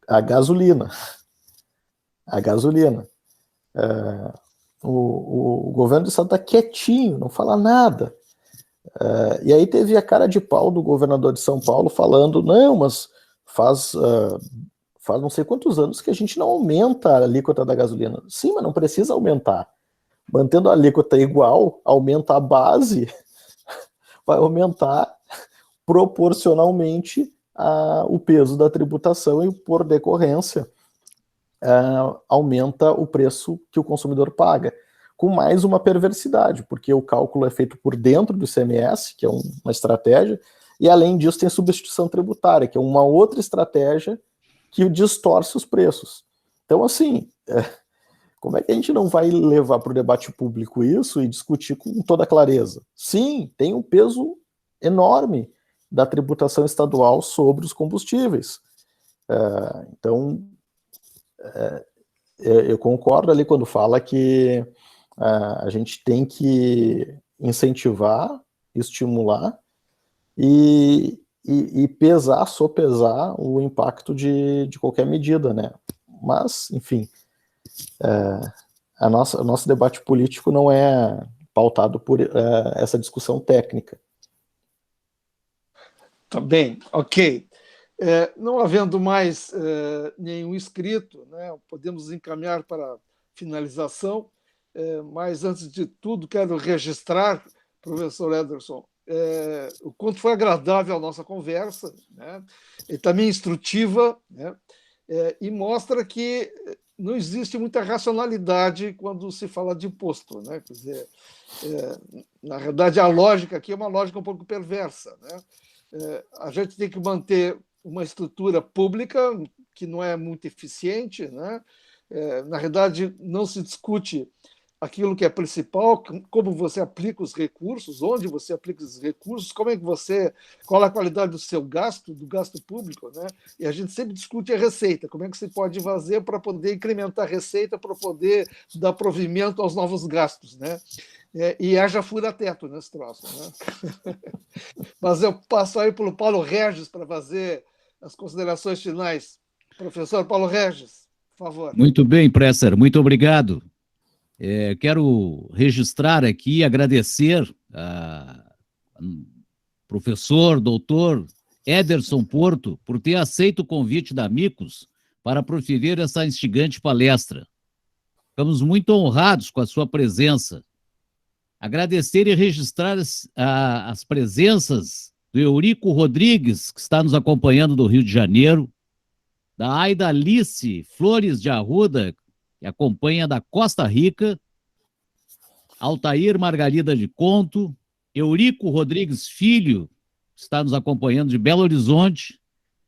a gasolina. A gasolina. O governo do estado está quietinho, não fala nada. E aí teve a cara de pau do governador de São Paulo falando, não, mas faz não sei quantos anos que a gente não aumenta a alíquota da gasolina. Sim, mas não precisa aumentar. Mantendo a alíquota igual, aumenta a base, vai aumentar proporcionalmente o peso da tributação e, por decorrência, aumenta o preço que o consumidor paga, com mais uma perversidade, porque o cálculo é feito por dentro do ICMS, que é uma estratégia, e além disso tem substituição tributária, que é uma outra estratégia que distorce os preços. Então, assim, como é que a gente não vai levar para o debate público isso e discutir com toda clareza? Sim, tem um peso enorme da tributação estadual sobre os combustíveis. Então, eu concordo ali quando fala que a gente tem que incentivar, estimular e sopesar o impacto de qualquer medida, né? Mas, enfim, o nosso debate político não é pautado por essa discussão técnica. Tá bem, ok. Não havendo mais nenhum inscrito, né, podemos encaminhar para finalização, mas, antes de tudo, quero registrar, professor Ederson, o quanto foi agradável a nossa conversa, né, e também instrutiva, né, e mostra que não existe muita racionalidade quando se fala de imposto, né? Quer dizer, na verdade, a lógica aqui é uma lógica um pouco perversa, né? A gente tem que manter uma estrutura pública que não é muito eficiente, né? Na verdade, não se discute aquilo que é principal, como você aplica os recursos, onde você aplica os recursos, qual a qualidade do seu gasto, do gasto público, né? E a gente sempre discute a receita, como é que se pode fazer para poder incrementar a receita, para poder dar provimento aos novos gastos, né? E haja fura-teto nesse troço, né? Mas eu passo aí para o Paulo Regis para fazer as considerações finais. Professor Paulo Regis, por favor. Muito bem, Presser, muito obrigado. Quero registrar aqui e agradecer ao professor, doutor Ederson Porto, por ter aceito o convite da Amicus para proferir essa instigante palestra. Ficamos muito honrados com a sua presença. Agradecer e registrar as presenças do Eurico Rodrigues, que está nos acompanhando do Rio de Janeiro, da Aida Alice Flores de Arruda, que acompanha da Costa Rica, Altair Margarida de Conto, Eurico Rodrigues Filho, que está nos acompanhando de Belo Horizonte,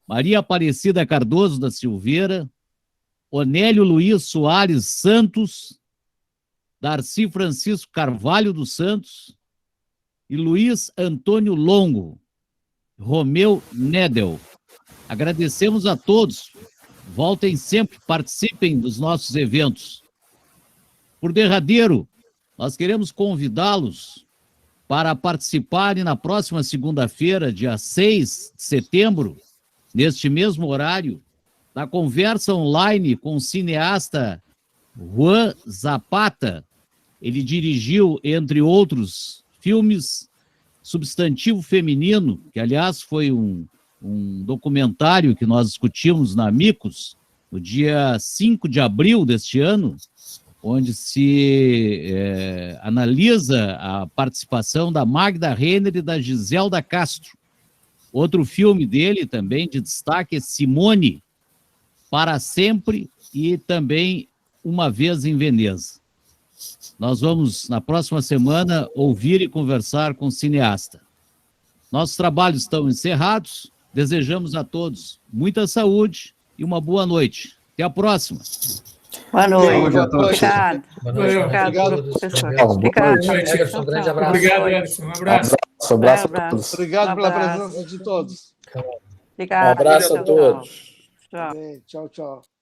Maria Aparecida Cardoso da Silveira, Onélio Luiz Soares Santos, Darcy Francisco Carvalho dos Santos e Luiz Antônio Longo, Romeu Nedel. Agradecemos a todos. Voltem sempre, participem dos nossos eventos. Por derradeiro, nós queremos convidá-los para participarem na próxima segunda-feira, dia 6 de setembro, neste mesmo horário, da conversa online com o cineasta Juan Zapata. Ele dirigiu, entre outros filmes, Substantivo Feminino, que, aliás, foi um documentário que nós discutimos na Amicus, no dia 5 de abril deste ano, onde se analisa a participação da Magda Renner e da Giselda Castro. Outro filme dele também de destaque é Simone, Para Sempre e também Uma Vez em Veneza. Nós vamos, na próxima semana, ouvir e conversar com o cineasta. Nossos trabalhos estão encerrados. Desejamos a todos muita saúde e uma boa noite. Até a próxima. Boa noite. Obrigado. Obrigado, professor. Obrigado. Um grande abraço. Obrigado, Edson. Um abraço. Abraço a todos. Obrigado pela presença de todos. Obrigado. Um abraço a todos. Tchau. Tchau, tchau.